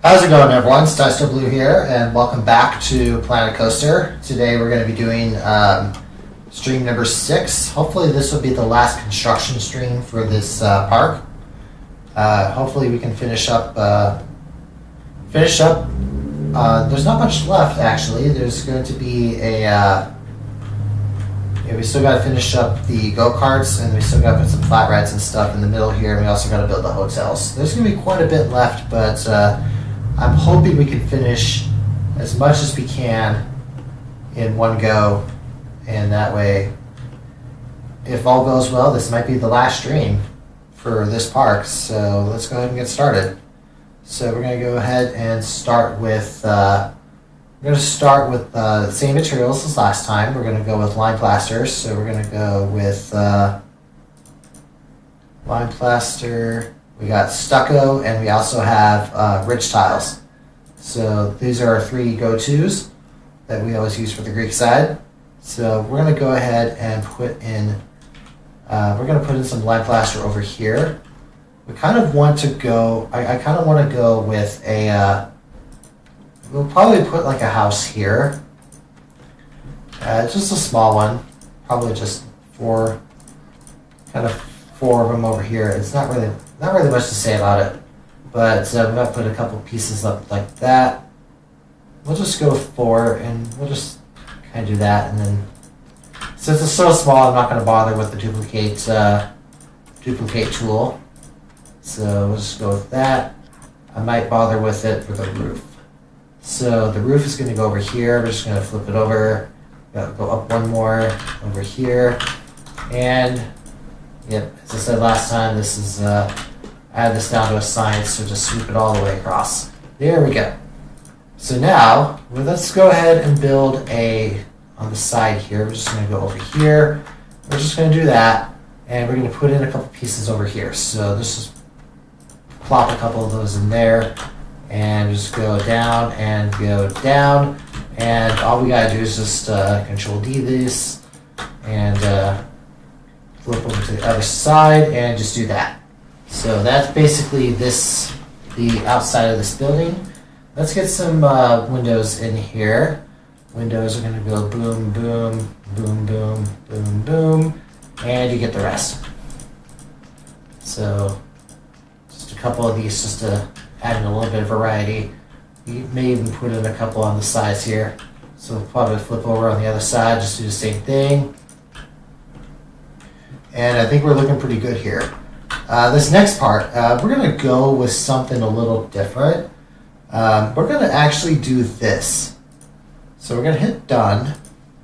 How's it going, everyone? Styster Blue here, and welcome back to Planet Coaster. Today we're going to be doing stream number 6. Hopefully this will be the last construction stream for this park. Hopefully we can finish up. There's not much left, actually. There's going to be we still got to finish up the go-karts, and we still got to put some flat rides and stuff in the middle here, and we also got to build the hotels. There's going to be quite a bit left, but I'm hoping we can finish as much as we can in one go, and that way, if all goes well, this might be the last stream for this park. So let's go ahead and get started. So we're going to go ahead and start with the same materials as last time. We're going to go with lime plasters. So we're going to go with lime plaster. We got stucco, and we also have ridge tiles. So these are our 3 go-tos that we always use for the Greek side. So we're going to go ahead and put in some lime plaster over here. We kind of want to go, I kind of want to go with we'll probably put like a house here. Just a small one, probably just 4 of them over here. It's not really much to say about it, but we're going to put a couple pieces up like that. We'll just go 4, and we'll just kind of do that, and then since it's so small, I'm not going to bother with the duplicate tool. So we'll just go with that. I might bother with it for the roof. So the roof is going to go over here. We're just going to flip it over. Go up one more over here, and yep, as I said last time, this is I had this down to a science, so just sweep it all the way across. There we go. So now, let's go ahead and build on the side here. We're just going to go over here. We're just going to do that, and we're going to put in a couple pieces over here. So this is plop a couple of those in there, and just go down and go down. And all we got to do is just Control D this, and flip over to the other side and just do that. So that's basically the outside of this building. Let's get some windows in here. Windows are going to go boom, boom, boom, boom, boom, boom, and you get the rest. So just a couple of these just to add in a little bit of variety. You may even put in a couple on the sides here. So we'll probably flip over on the other side, just do the same thing. And I think we're looking pretty good here. This next part, we're going to go with something a little different. We're going to actually do this. So we're going to hit done,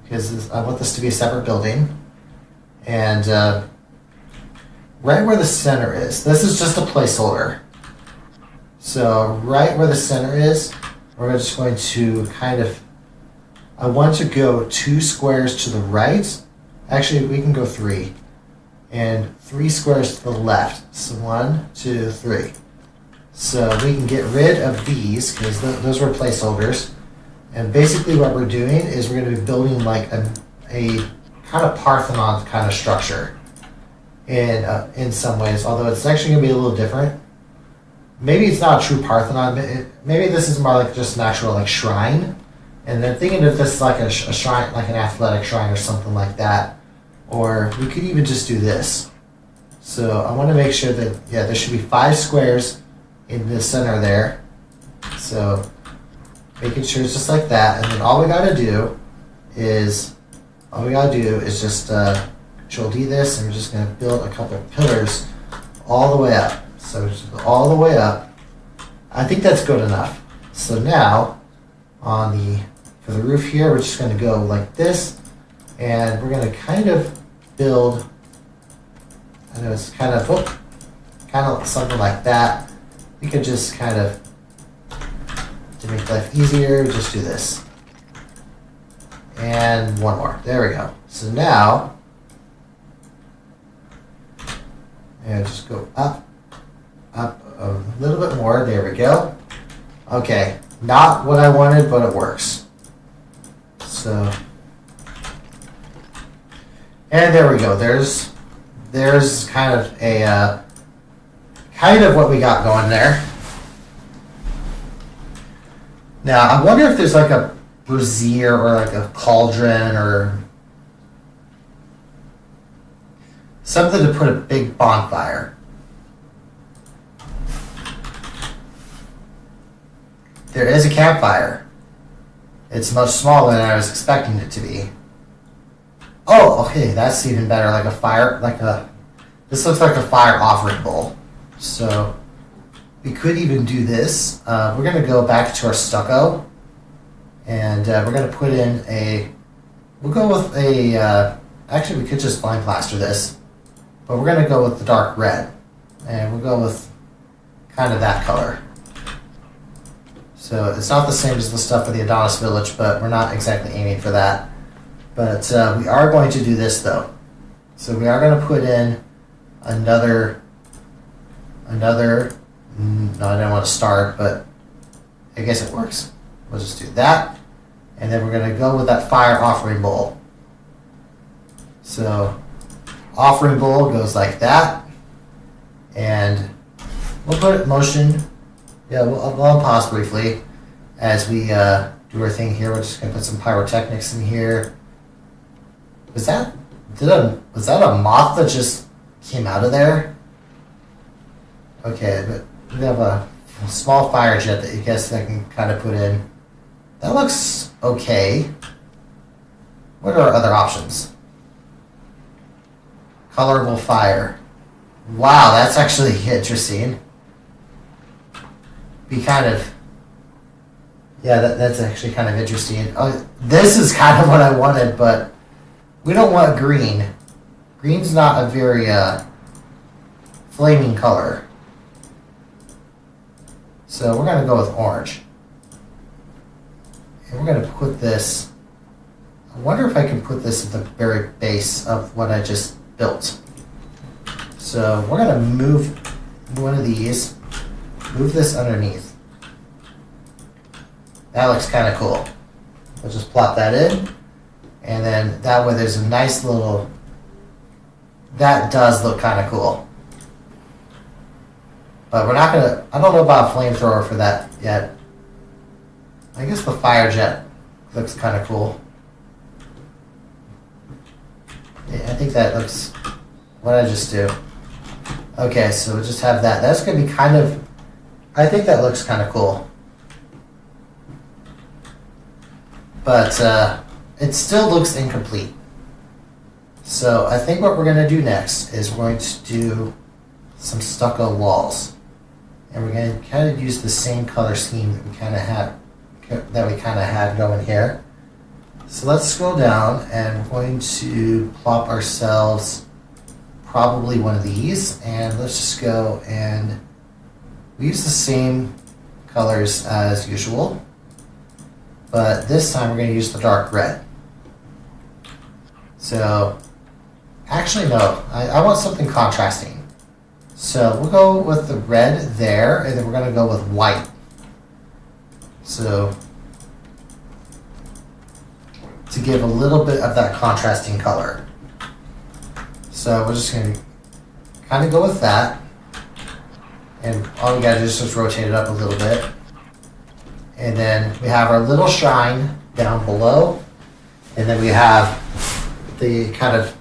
because I want this to be a separate building. And right where the center is, this is just a placeholder. So right where the center is, we're just going to I want to go 2 squares to the right. Actually, we can go 3. And 3 squares to the left. So 1, 2, 3. So we can get rid of these, because those were placeholders. And basically what we're doing is we're going to be building like a kind of Parthenon kind of structure in some ways, although it's actually going to be a little different. Maybe it's not a true Parthenon. Maybe this is more like just an actual like shrine. And then thinking of this like a shrine, like an athletic shrine or something like that. Or we could even just do this. So I want to make sure that, yeah, there should be 5 squares in the center there. So making sure it's just like that. And then all we got to do is just Control D this, and we're just going to build a couple of pillars all the way up. So just go all the way up. I think that's good enough. So now, for the roof here, we're just going to go like this, and we're going to kind of build. I know it's kind of something like that. We could just kind of, to make life easier, just do this. And one more. There we go. So now, and just go up a little bit more. There we go. Okay, not what I wanted, but it works. So, and there we go. There's kind of what we got going there. Now, I wonder if there's like a brazier or like a cauldron or something to put a big bonfire. There is a campfire. It's much smaller than I was expecting it to be. Oh, okay, that's even better. Like a fire, this looks like a fire offering bowl. So we could even do this. We're gonna go back to our stucco, and we're gonna put in we'll go with actually we could just fine plaster this, but we're gonna go with the dark red, and we'll go with kind of that color. So it's not the same as the stuff for the Adonis Village, but we're not exactly aiming for that. But we are going to do this though. So we are going to put in another, no, I didn't want to start, but I guess it works. We'll just do that. And then we're going to go with that fire offering bowl. So offering bowl goes like that. And we'll put it in motion. Yeah, we'll pause briefly as we do our thing here. We're just going to put some pyrotechnics in here. Was that a moth that just came out of there? Okay, but we have a small fire jet that you guess I can kind of put in. That looks okay. What are our other options? Colorable fire. Wow, that's actually interesting. Be kind of, yeah, that's actually kind of interesting. This is kind of what I wanted, but we don't want green. Green's not a very flaming color. So we're going to go with orange. And we're going to put this, I wonder if I can put this at the very base of what I just built. So we're going to move one of these, move this underneath. That looks kind of cool. We'll just plop that in. And then that way there's a nice little, that does look kind of cool. But we're not going to, I don't know about a flamethrower for that yet. I guess the fire jet looks kind of cool. Yeah, I think that looks, what did I just do? Okay, so we'll just have that. That's going to be kind of, I think that looks kind of cool. But it still looks incomplete. So I think what we're going to do next is we're going to do some stucco walls. And we're going to kind of use the same color scheme that we kind of had going here. So let's scroll down, and we're going to plop ourselves probably one of these, and let's just go and we use the same colors as usual, but this time we're going to use the dark red. So actually no, I want something contrasting. So we'll go with the red there, and then we're going to go with white. So to give a little bit of that contrasting color. So we're just going to kind of go with that. And all we got to do is just rotate it up a little bit. And then we have our little shrine down below. And then we have the kind of,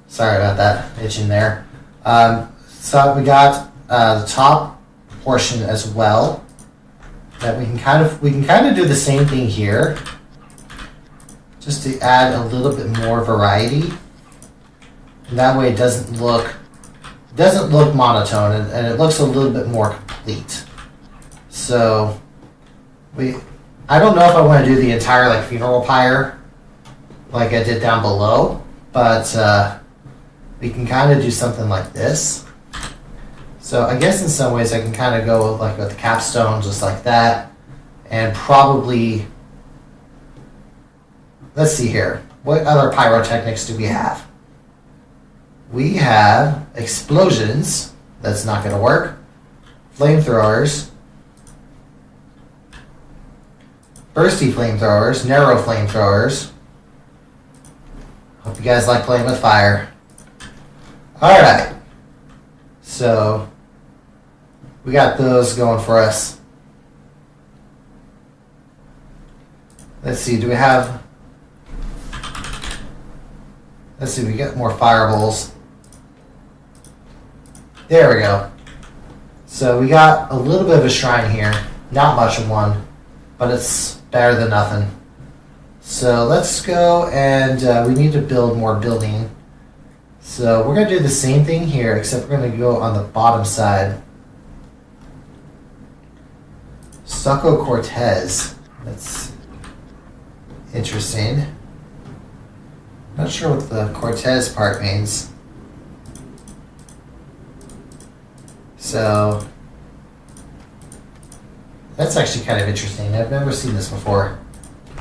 sorry about that, itching there. So we got the top portion as well. That we can kind of do the same thing here, just to add a little bit more variety. And that way it doesn't look monotone, and it looks a little bit more complete. So I don't know if I want to do the entire like funeral pyre like I did down below, but we can kind of do something like this. So I guess in some ways I can kind of go like with the capstone just like that, and probably, let's see here, what other pyrotechnics do we have? We have explosions, that's not going to work, flamethrowers, bursty flamethrowers, narrow flamethrowers. Hope you guys like playing with fire. Alright, so we got those going for us. Let's see, do we have... Let's see, we got more fire bowls. There we go. So we got a little bit of a shrine here. Not much of one, but it's better than nothing. So let's go and we need to build more building. So we're going to do the same thing here, except we're going to go on the bottom side. Stucco Cortez. That's interesting. Not sure what the Cortez part means. So that's actually kind of interesting. I've never seen this before,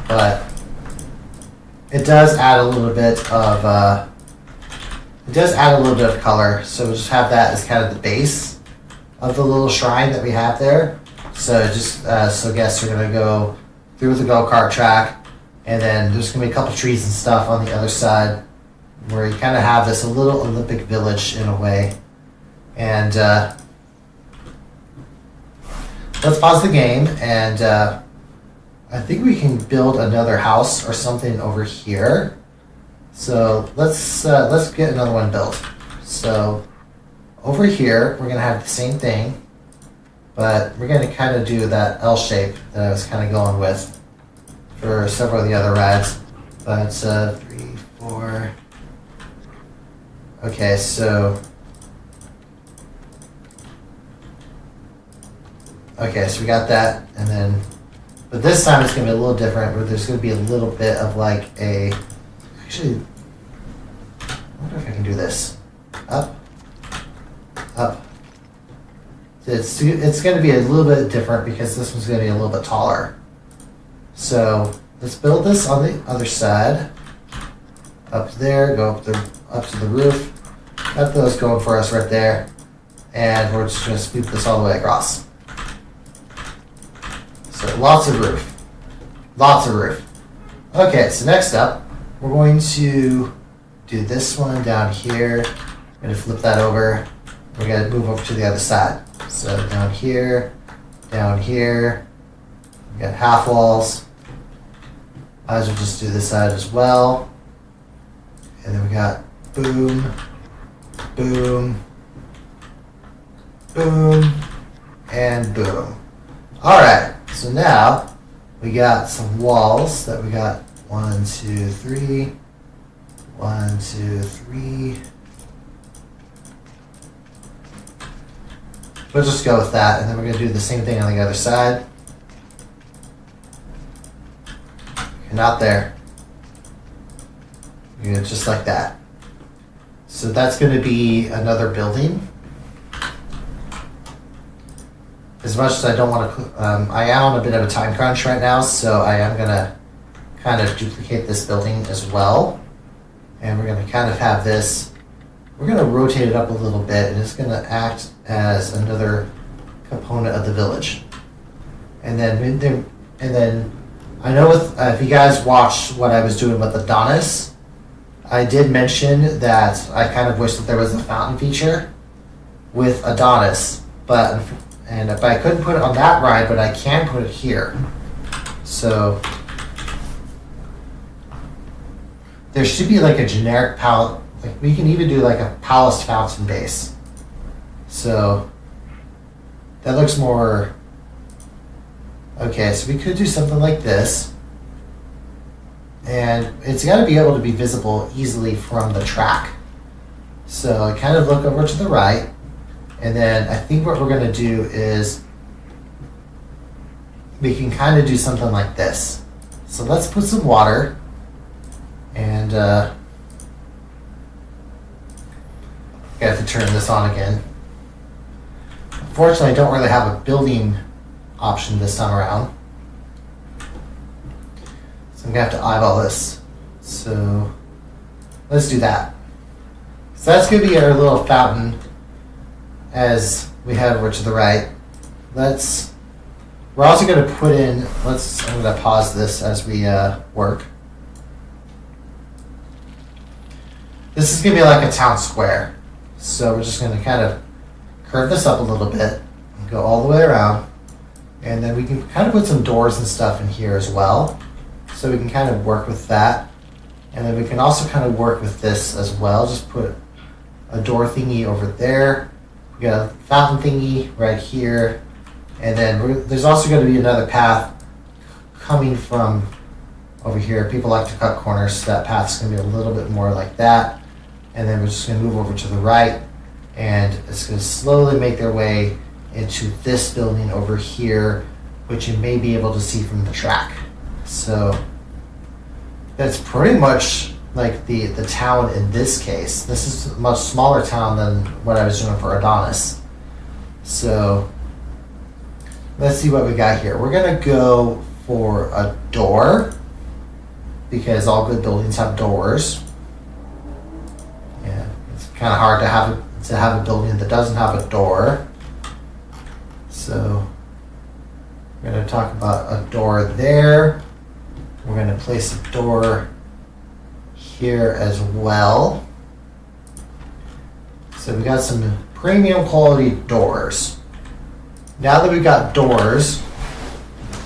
but it does add a little bit of color. So we'll just have that as kind of the base of the little shrine that we have there. So just so guests are gonna go through the go-kart track, and then there's gonna be a couple trees and stuff on the other side, where you kind of have this little Olympic village in a way. And let's pause the game, and I think we can build another house or something over here. So let's get another one built. So over here we're gonna have the same thing, but we're gonna kind of do that L shape that I was kind of going with for several of the other rads. But 3, 4. Okay, so. Okay, so we got that, and then, but this time it's going to be a little different, where there's going to be a little bit of like a, actually, I wonder if I can do this. Up, up. It's going to be a little bit different because this one's going to be a little bit taller. So let's build this on the other side. Up there, go up to the roof. Got those going for us right there, and we're just going to sweep this all the way across. So lots of roof. Lots of roof. Okay, so next up, we're going to do this one down here. We're going to flip that over. We're going to move over to the other side. So down here. We got half walls. Might as well just do this side as well. And then we got boom, boom, boom, and boom. All right. So now we got some walls that we got 1, 2, 3, 1, 2, 3. We'll just go with that, and then we're going to do the same thing on the other side. You're not there. You're just like that. So that's going to be another building. As much as I don't want to, I am on a bit of a time crunch right now, so I am going to kind of duplicate this building as well. And we're going to kind of have this, we're going to rotate it up a little bit, and it's going to act as another component of the village. And then I know if you guys watched what I was doing with Adonis, I did mention that I kind of wish that there was a fountain feature with Adonis, but I couldn't put it on that ride, but I can put it here. So there should be like a generic palette. Like we can even do like a palace fountain base. So that looks more okay. So we could do something like this, and it's got to be able to be visible easily from the track. So I kind of look over to the right. And then I think what we're going to do is we can kind of do something like this. So let's put some water, and I have to turn this on again. Unfortunately, I don't really have a building option this time around. So I'm going to have to eyeball this. So let's do that. So that's going to be our little fountain as we head over to the right. We're also going to put in, I'm going to pause this as we work. This is going to be like a town square. So we're just going to kind of curve this up a little bit and go all the way around. And then we can kind of put some doors and stuff in here as well. So we can kind of work with that. And then we can also kind of work with this as well. Just put a door thingy over there. We got a fountain thingy right here. And then there's also going to be another path coming from over here. People like to cut corners, so that path's going to be a little bit more like that. And then we're just going to move over to the right, and it's going to slowly make their way into this building over here, which you may be able to see from the track. So that's pretty much like the town in this case. This is a much smaller town than what I was doing for Adonis. So let's see what we got here. We're going to go for a door, because all good buildings have doors. Yeah, it's kind of hard to have a building that doesn't have a door. So we're going to talk about a door there. We're going to place a door here as well. So we got some premium quality doors. Now that we've got doors,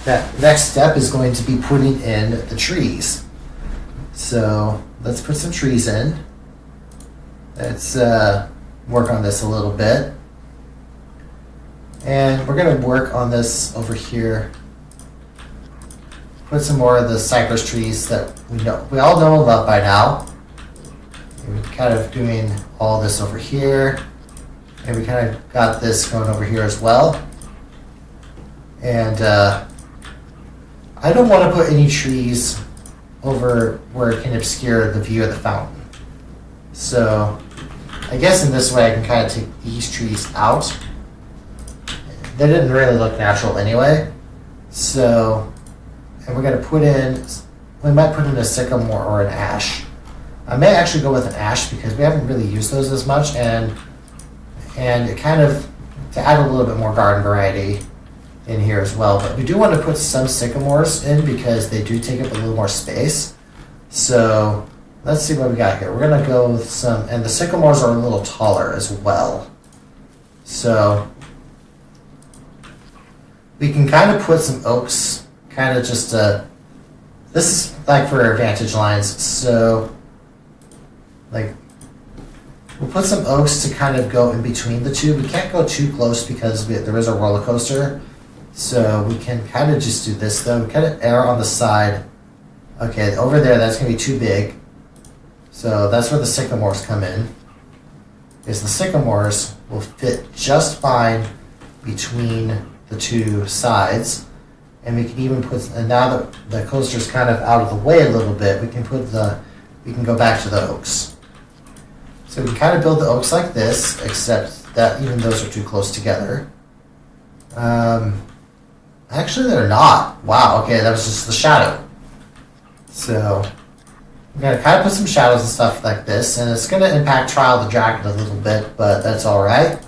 that next step is going to be putting in the trees. So let's put some trees in. Let's work on this a little bit. And we're going to work on this over here. Put some more of the cypress trees that we all know and love by now. And we're kind of doing all this over here. And we kind of got this going over here as well. And I don't want to put any trees over where it can obscure the view of the fountain. So I guess in this way I can kind of take these trees out. They didn't really look natural anyway. So, and we're going to we might put in a sycamore or an ash. I may actually go with an ash because we haven't really used those as much, and it kind of, to add a little bit more garden variety in here as well. But we do want to put some sycamores in because they do take up a little more space. So let's see what we got here. We're going to go with some, and the sycamores are a little taller as well. So we can kind of put some oaks, kind of just this is like for our vantage lines. So like we'll put some oaks to kind of go in between the two. We can't go too close because there is a roller coaster. So we can kind of just do this though. We kind of err on the side. Okay, over there, that's going to be too big. So that's where the sycamores come in. Because the sycamores will fit just fine between the two sides. And we can even put, and now that the coaster's kind of out of the way a little bit, we can go back to the oaks. So we kind of build the oaks like this, except that even those are too close together. Actually, they're not. Wow, okay, that was just the shadow. So I'm going to kind of put some shadows and stuff like this, and it's going to impact Trial of the Dragon a little bit, but that's all right.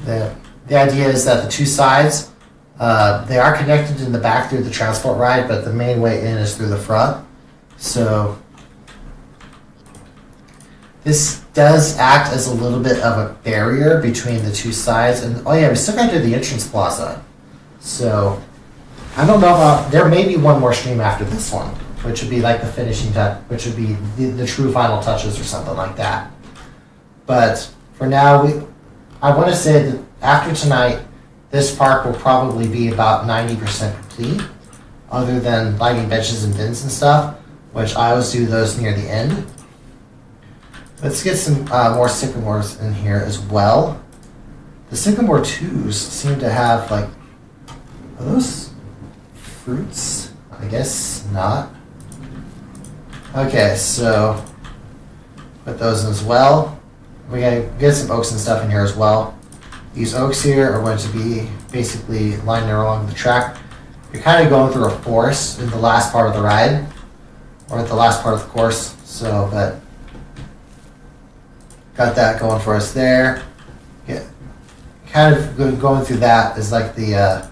The idea is that the two sides, they are connected in the back through the transport ride, but the main way in is through the front. So this does act as a little bit of a barrier between the two sides. And oh yeah, we still got to do the entrance plaza. So I don't know if there may be one more stream after this one, which would be like the finishing touch, which would be the true final touches or something like that. But for now, I want to say that after tonight, this park will probably be about 90% complete, other than lighting benches and bins and stuff, which I always do those near the end. Let's get some more sycamores in here as well. The sycamore 2s seem to have like, are those fruits? I guess not. Okay, so put those in as well. We're going to get some oaks and stuff in here as well. These oaks here are going to be basically lining along the track. You're kind of going through a forest in the last part of the ride, or at the last part of the course. So, but got that going for us there. Yeah, kind of going through that is like the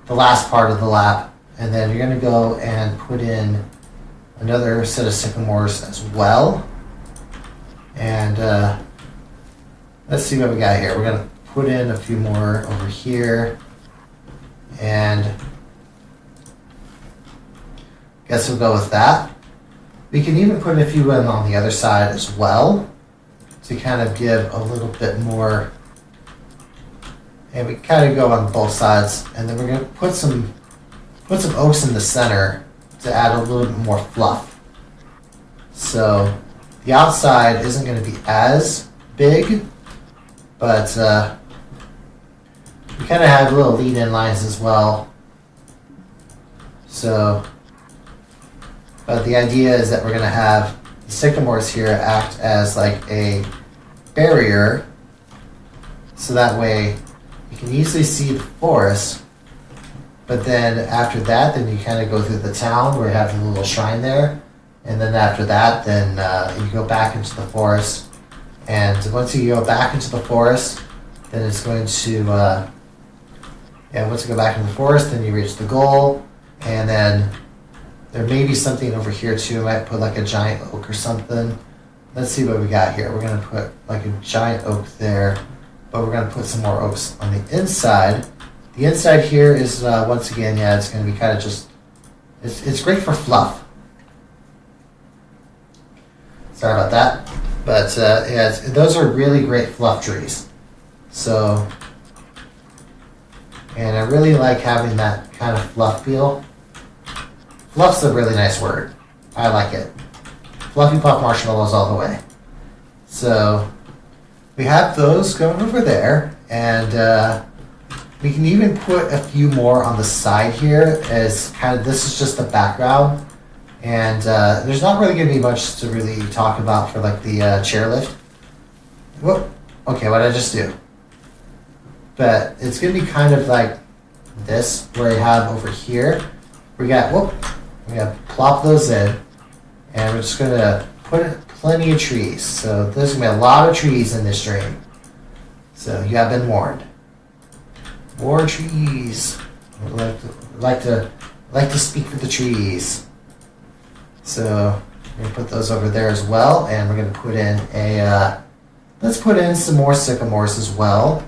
last part of the lap, and then you're going to go and put in another set of sycamores as well. And let's see what we got here. We're going to put in a few more over here, and Guess we'll go with that. We can even put a few in on the other side as well to kind of give a little bit more. And we kind of go on both sides, and then we're going to put some oaks in the center to add a little bit more fluff. So the outside isn't going to be as big, but we kind of have little lead-in lines as well. So, but the idea is that we're going to have the sycamores here act as like a barrier, so that way you can easily see the forest. But then after that, then you kind of go through the town where you have the little shrine there. And then after that, then you go back into the forest. And once you go back into the forest, then it's going to, once you go back into the forest, then you reach the goal. And then there may be something over here too. I might put like a giant oak or something. Let's see what we got here. We're going to put like a giant oak there, but we're going to put some more oaks on the inside. The inside here is, once again, it's going to be kind of just, it's great for fluff. Sorry about that. But, those are really great fluff trees. So, and I really like having that kind of fluff feel. Fluff's a really nice word. I like it. Fluffy puff marshmallows all the way. So, we have those going over there, and we can even put a few more on the side here as kind of, this is just the background. And there's not really going to be much to really talk about for like the chairlift. Whoop. Okay, what did I just do? But it's going to be kind of like this, where you have over here. We got to plop those in. And we're just going to put plenty of trees. So there's going to be a lot of trees in this stream. So you have been warned. More trees. I like to speak for the trees. So we're gonna put those over there as well, and we're gonna put in let's put in some more sycamores as well.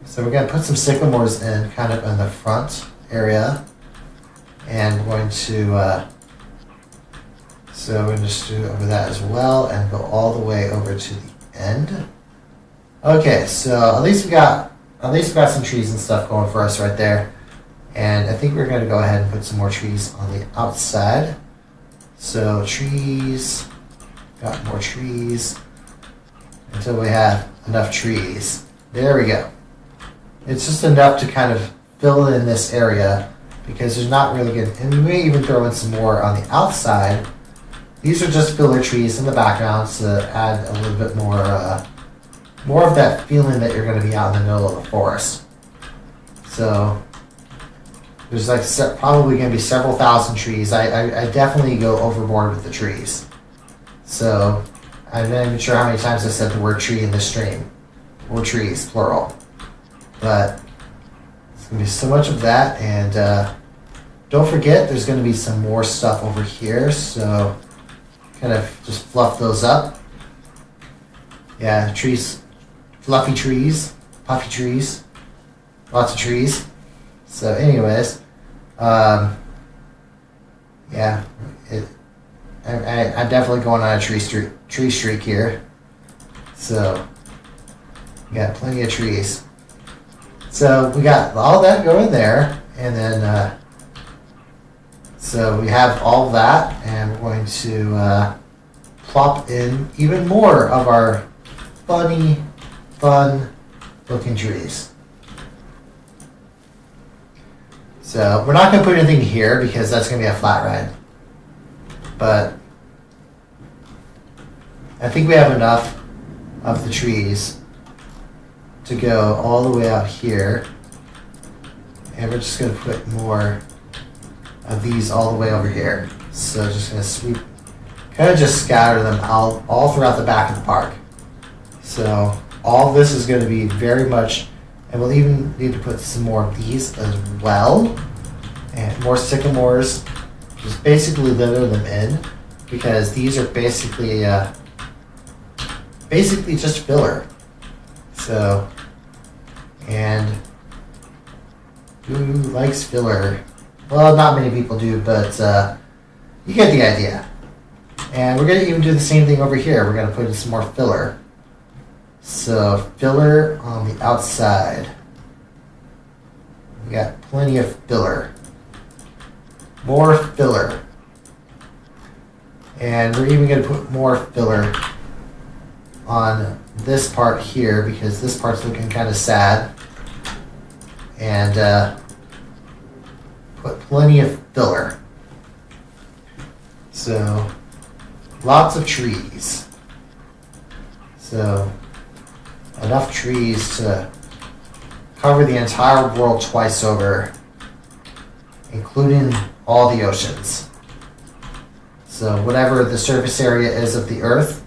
So we're gonna put some sycamores in kind of in the front area, and we're going to so we're gonna just do over that as well, and go all the way over to the end. Okay, so at least we got some trees and stuff going for us right there. And I think we're going to go ahead and put some more trees on the outside. So trees, got more trees, until we have enough trees. There we go. It's just enough to kind of fill in this area, because there's not really good, and we may even throw in some more on the outside. These are just filler trees in the background to add a little bit more of that feeling that you're going to be out in the middle of the forest. So there's like probably going to be several thousand trees. I definitely go overboard with the trees. So I'm not even sure how many times I said the word tree in this stream. Or trees, plural. But there's going to be so much of that. And don't forget, there's going to be some more stuff over here. So kind of just fluff those up. Yeah, trees. Fluffy trees, puffy trees, lots of trees. So anyways, I'm definitely going on a tree streak here. So we got plenty of trees. So we got all that going there, and then so we have all that, and we're going to plop in even more of our fun looking trees. So we're not going to put anything here because that's going to be a flat ride. But I think we have enough of the trees to go all the way out here. And we're just going to put more of these all the way over here. So just going to sweep, kind of just scatter them out all throughout the back of the park. So all this is going to be very much, and we'll even need to put some more of these as well, and more sycamores. Just basically litter them in, because these are basically just filler. So, and who likes filler? Well, not many people do, but you get the idea. And we're going to even do the same thing over here. We're going to put in some more filler. So filler on the outside. We got plenty of filler. More filler. And we're even going to put more filler on this part here because this part's looking kind of sad. And put plenty of filler. So lots of trees. So enough trees to cover the entire world twice over, including all the oceans. So whatever the surface area is of the Earth,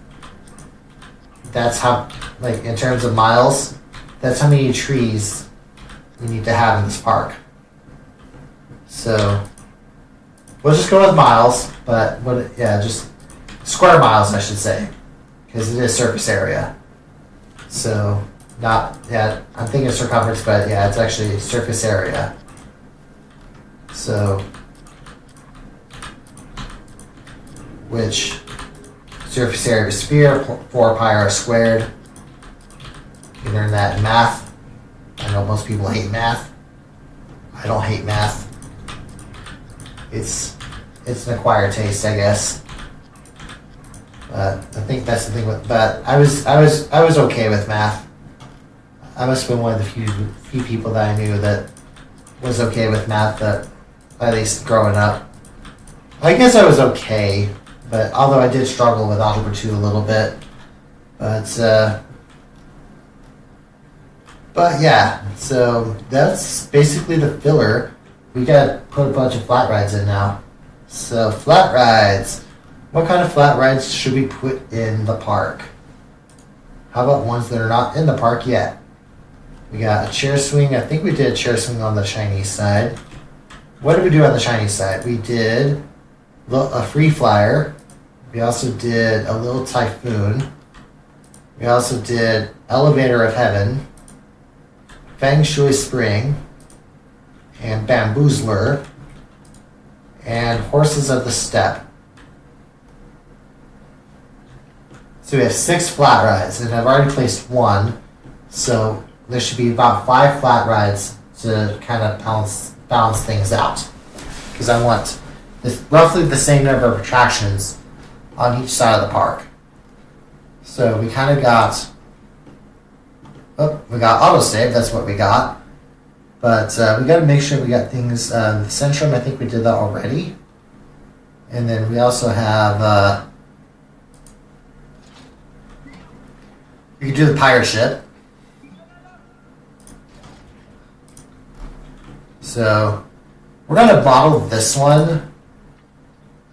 that's how, like in terms of miles, that's how many trees we need to have in this park. So we'll just go with miles, but just square miles, I should say, because it is surface area. So I'm thinking circumference, but yeah, it's actually surface area. So, which surface area of a sphere, 4 pi r squared. You can learn that in math. I know most people hate math. I don't hate math. It's an acquired taste, I guess. But I think that's the thing but I was okay with math. I must have been one of the few people that I knew that was okay with math, that at least growing up. I guess I was okay, but although I did struggle with algebra 2 a little bit. But yeah, so that's basically the filler. We gotta put a bunch of flat rides in now. So flat rides. What kind of flat rides should we put in the park? How about ones that are not in the park yet? We got a chair swing. I think we did a chair swing on the Chinese side. What did we do on the Chinese side? We did a free flyer. We also did a little typhoon. We also did elevator of heaven, feng shui spring, and bamboozler, and horses of the steppe. So we have 6 flat rides, and I've already placed 1. So there should be about 5 flat rides to kind of balance things out. Because I want roughly the same number of attractions on each side of the park. So we kind of got, we got autosave, that's what we got. But we got to make sure we got things, the Centrum, I think we did that already. And then we also have, we could do the pirate ship. So we're going to model this one.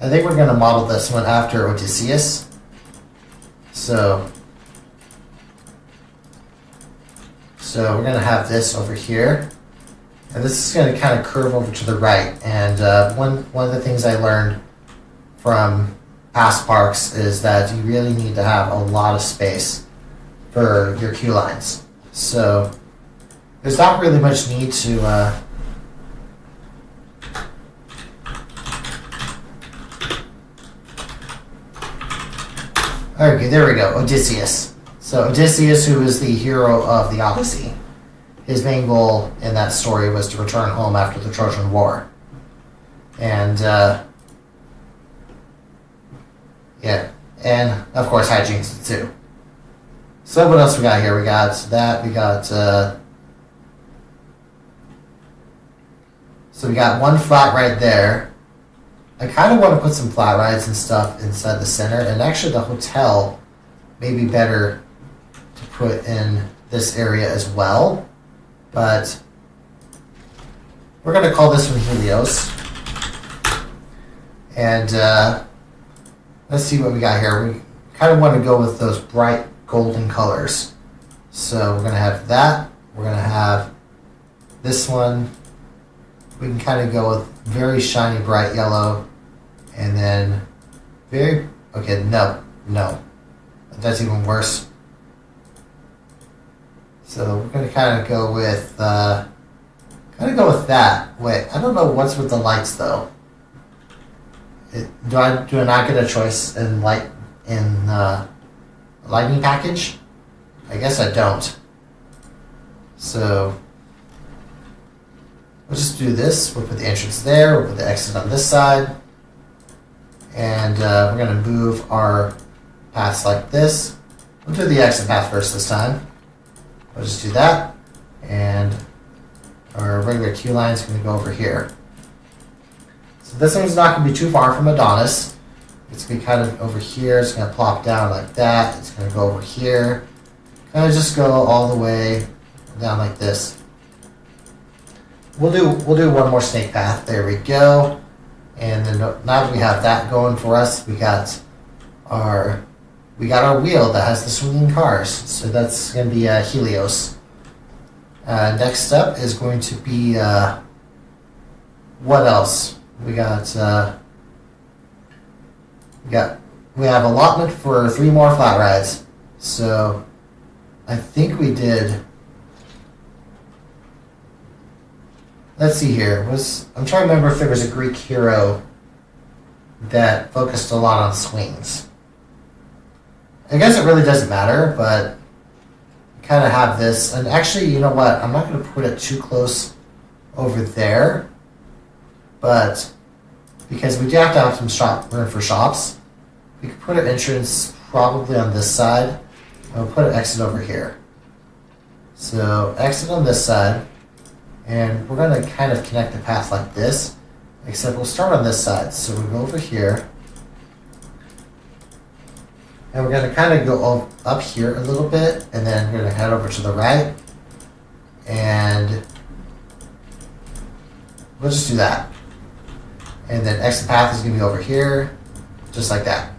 I think we're going to model this one after Odysseus. So we're going to have this over here. And this is going to kind of curve over to the right. And one of the things I learned from past parks is that you really need to have a lot of space for your queue lines. So there's not really much need to okay, there we go, Odysseus. So Odysseus, who is the hero of the Odyssey, his main goal in that story was to return home after the Trojan War. And and of course hijinks too. So what else we got here? We got that. We got so we got 1 flat ride there. I kind of want to put some flat rides and stuff inside the center, and actually the hotel may be better to put in this area as well. But we're going to call this one Helios. And let's see what we got here. We kind of want to go with those bright golden colors. So we're going to have that. We're going to have this one. We can kind of go with very shiny bright yellow. And then no. That's even worse. So we're going to kind of go with I'm gonna go with that. Wait, I don't know what's with the lights though. Do I not get a choice in lighting package? I guess I don't. So we'll just do this. We'll put the entrance there. We'll put the exit on this side, and we're gonna move our paths like this. We'll do the exit path first this time. We'll just do that, and our regular queue line is going to go over here. So this one's not going to be too far from Adonis. It's going to be kind of over here. It's going to plop down like that. It's going to go over here. Kind of just go all the way down like this. We'll do one more snake path. There we go. And then now that we have that going for us, we got our wheel that has the swinging cars. So that's going to be Helios. Next up is going to be what else? We have allotment for 3 more flat rides. So I think we did. Let's see here. I'm trying to remember if there was a Greek hero that focused a lot on swings. I guess it really doesn't matter, but kind of have this. And actually, you know what? I'm not going to put it too close over there, but because we do have to have some room for shops, we could put an entrance probably on this side, and we'll put an exit over here. So exit on this side, and we're going to kind of connect the path like this, except we'll start on this side. So we'll go over here, and we're going to kind of go up here a little bit, and then we're going to head over to the right, and we'll just do that. And then exit path is going to be over here, just like that.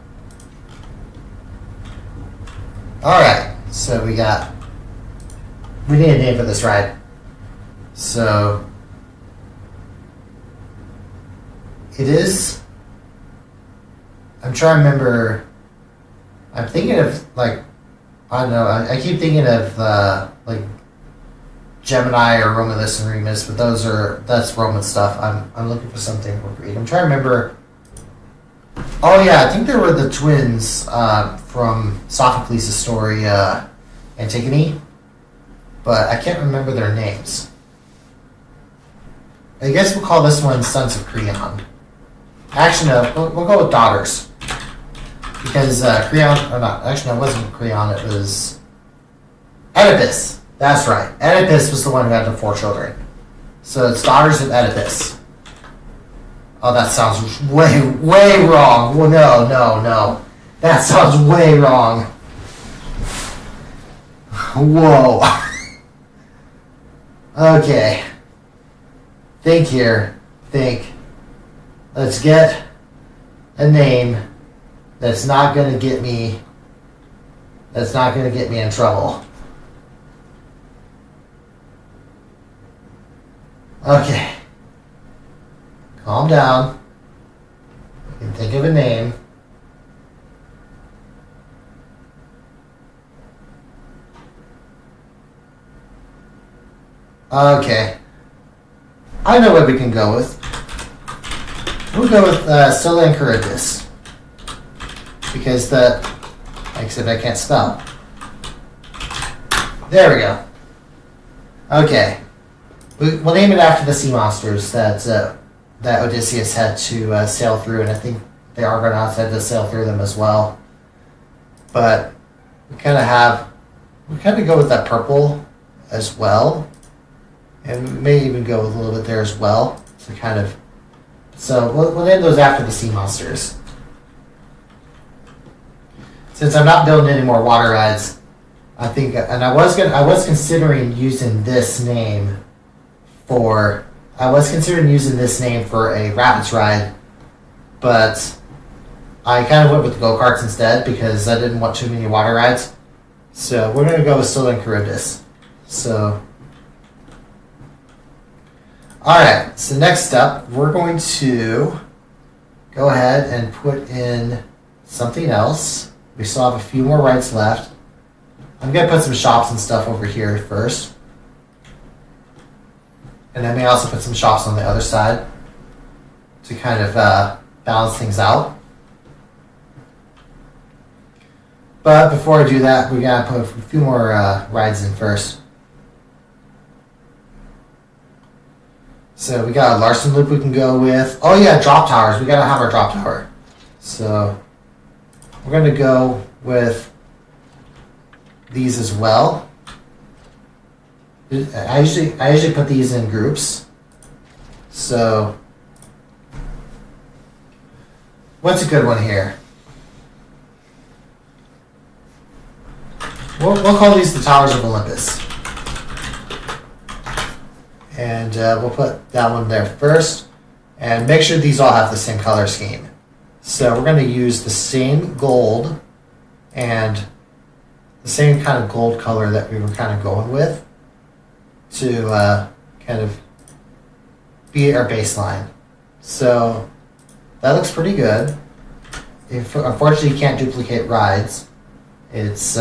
Alright, so we need a name for this ride. So it is, I'm trying to remember, I'm thinking of I don't know, I keep thinking of Gemini or Romulus and Remus, but that's Roman stuff. I'm looking for something for Greek. I'm trying to remember. Oh yeah, I think there were the twins from Sophocles' story, Antigone, but I can't remember their names. I guess we'll call this one Sons of Creon. Actually, no, we'll go with daughters. Because Creon, or not, actually no, it wasn't Creon, it was Oedipus. That's right. Oedipus was the one who had the 4 children. So it's daughters of Oedipus. Oh, that sounds way wrong. Well, no. That sounds way wrong. Whoa. Okay. Think here. Think. Let's get a name that's not going to get me in trouble. Okay. Calm down. You can think of a name. Okay. I know what we can go with. We'll go with Scylla and Charybdis. Because except I can't spell. There we go. Okay. We'll name it after the sea monsters that Odysseus had to sail through, and I think the Argonauts had to sail through them as well. But we kind of go with that purple as well, and we may even go with a little bit there as well. So we'll name those after the sea monsters. Since I'm not building any more water rides, I think, and I was considering using this name for a Rapids ride, but I kind of went with the go-karts instead because I didn't want too many water rides. So we're going to go with Scylla and Charybdis. So, alright, so next up, we're going to go ahead and put in something else. We still have a few more rides left. I'm going to put some shops and stuff over here first. And I may also put some shops on the other side to kind of balance things out. But before I do that, we gotta put a few more rides in first. So we got a Larson loop we can go with. Oh yeah, drop towers. We gotta have our drop tower. So we're gonna go with these as well. I usually put these in groups. So what's a good one here? We'll call these the Towers of Olympus. And we'll put that one there first. And make sure these all have the same color scheme. So we're going to use the same gold and the same kind of gold color that we were kind of going with to kind of be our baseline. So that looks pretty good. Unfortunately, you can't duplicate rides. It's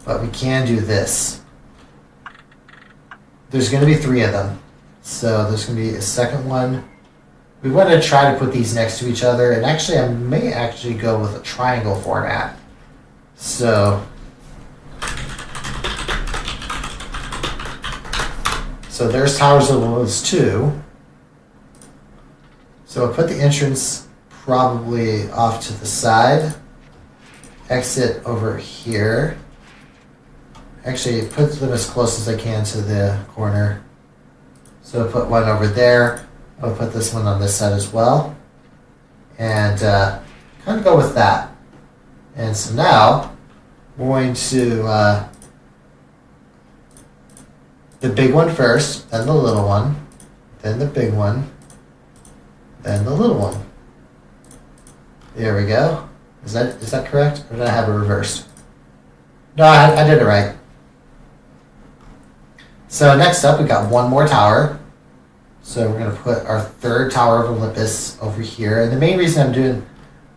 but we can do this. There's going to be 3 of them. So there's going to be a second one. We want to try to put these next to each other. And actually, I may actually go with a triangle format. So there's Towers of Olympus 2. So I'll put the entrance probably off to the side. Exit over here. Actually, put them as close as I can to the corner. So I'll put one over there. I'll put this one on this side as well. And kind of go with that. And so now, we're going to the big one first, then the little one, then the big one, then the little one. There we go. Is that correct? Or did I have it reversed? No, I did it right. So next up, we got one more tower. So we're going to put our 3rd Tower of Olympus over here. And the main reason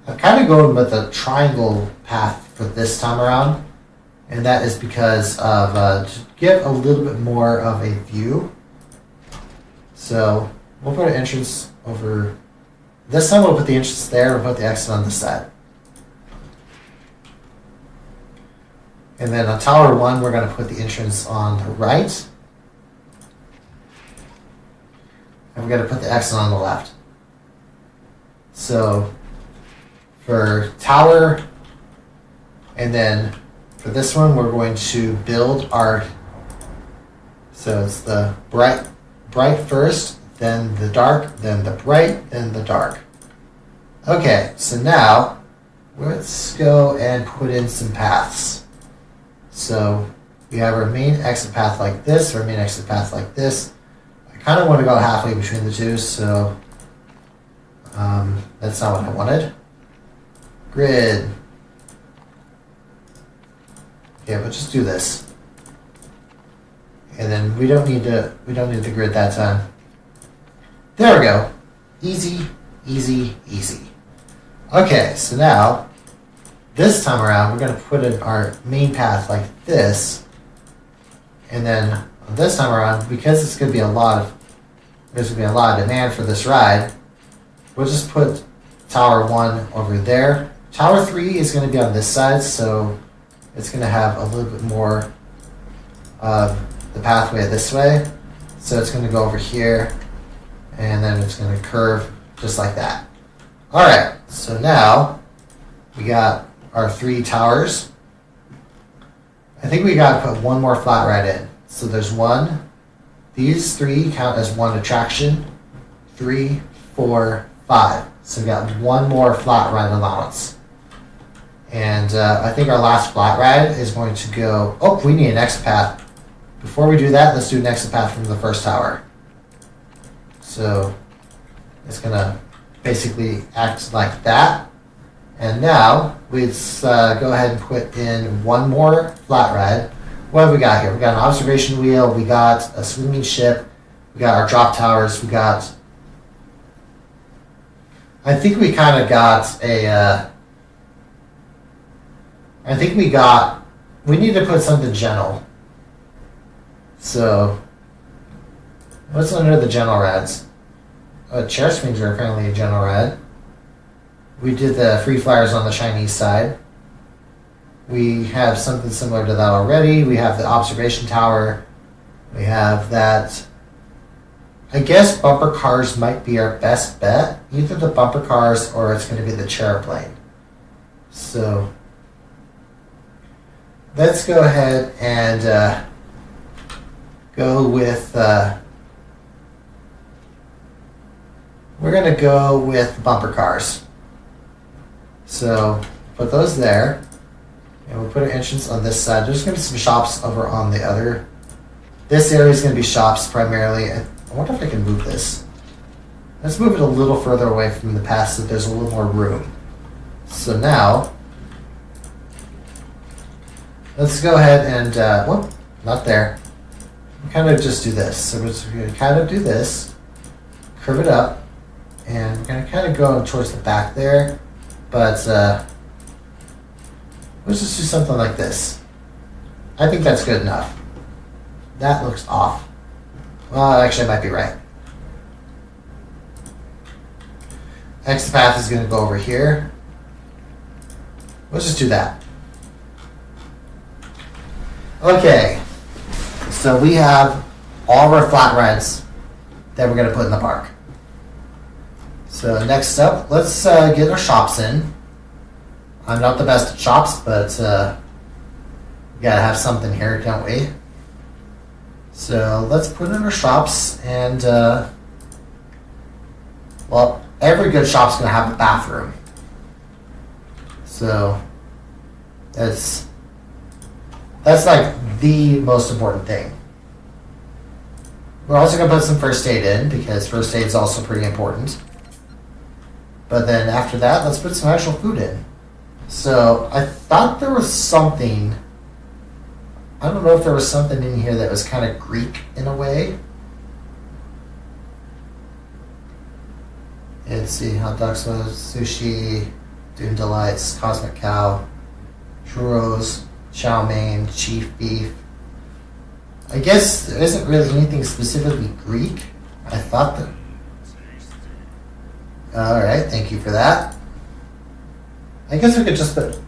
I'm kind of going with a triangle path for this time around. And that is because of to give a little bit more of a view. So we'll put an entrance over. This time we'll put the entrance there. We'll put the exit on this side. And then on Tower 1, we're going to put the entrance on the right. And we're going to put the exit on the left. So for Tower, and then for this one, we're going to build our, so it's the bright first, then the dark, then the bright, then the dark. Okay, so now let's go and put in some paths. So we have our main exit path like this, our main exit path like this. I kind of want to go halfway between the two, so that's not what I wanted. Grid. Okay, we'll just do this. And then we don't need the grid that time. There we go. Easy, easy, easy. Okay, so now this time around we're going to put in our main path like this. And then this time around, because there's going to be a lot of demand for this ride, we'll just put Tower 1 over there. Tower 3 is going to be on this side, so it's going to have a little bit more of the pathway this way. So it's going to go over here, and then it's going to curve just like that. Alright, so now we got our 3 towers. I think we got to put one more flat ride in. So there's one. These 3 count as one attraction. 3, 4, 5. So we got one more flat ride allowance. And I think our last flat ride is going to go... Oh, we need an exit path. Before we do that, let's do an exit path from the first tower. So it's going to basically act like that. And now let's go ahead and put in one more flat ride. What have we got here? We got an observation wheel. We got a swimming ship. We got our drop towers. We got... I think we kind of got a... we need to put something gentle. So What's under the general rads? Chair swings are apparently a general rad. We did the free flyers on the Chinese side. We have something similar to that already. We have the observation tower. We have that. I guess bumper cars might be our best bet. Either the bumper cars or it's going to be the chair plane. So let's go ahead and go with. We're going to go with bumper cars. So put those there. And we'll put an entrance on this side. There's going to be some shops over on the other. This area is going to be shops primarily. I wonder if I can move this. Let's move it a little further away from the path so there's a little more room. So now, let's go ahead and, whoop, not there. We kind of just do this. So we're just going to kind of do this, curve it up, and we're going to kind of go towards the back there. But, let's just do something like this. I think that's good enough. That looks off. Well, actually, I might be right. Exit path is going to go over here. Let's just do that. Okay. So we have all of our flat reds that we're going to put in the park. So next up, let's get our shops in. I'm not the best at shops, but we gotta have something here, don't we? So let's put in our shops, and well, every good shop's gonna have a bathroom. So that's like the most important thing. We're also gonna put some first aid in because first aid is also pretty important. But then after that, let's put some actual food in. So I thought there was something. I don't know if there was something in here that was kind of Greek in a way. Let's see, hot dogs, sushi, Dune Delights, Cosmic Cow, churros, chow mein, chief beef. I guess there isn't really anything specifically Greek. I thought that. All right, thank you for that. I guess we could just put.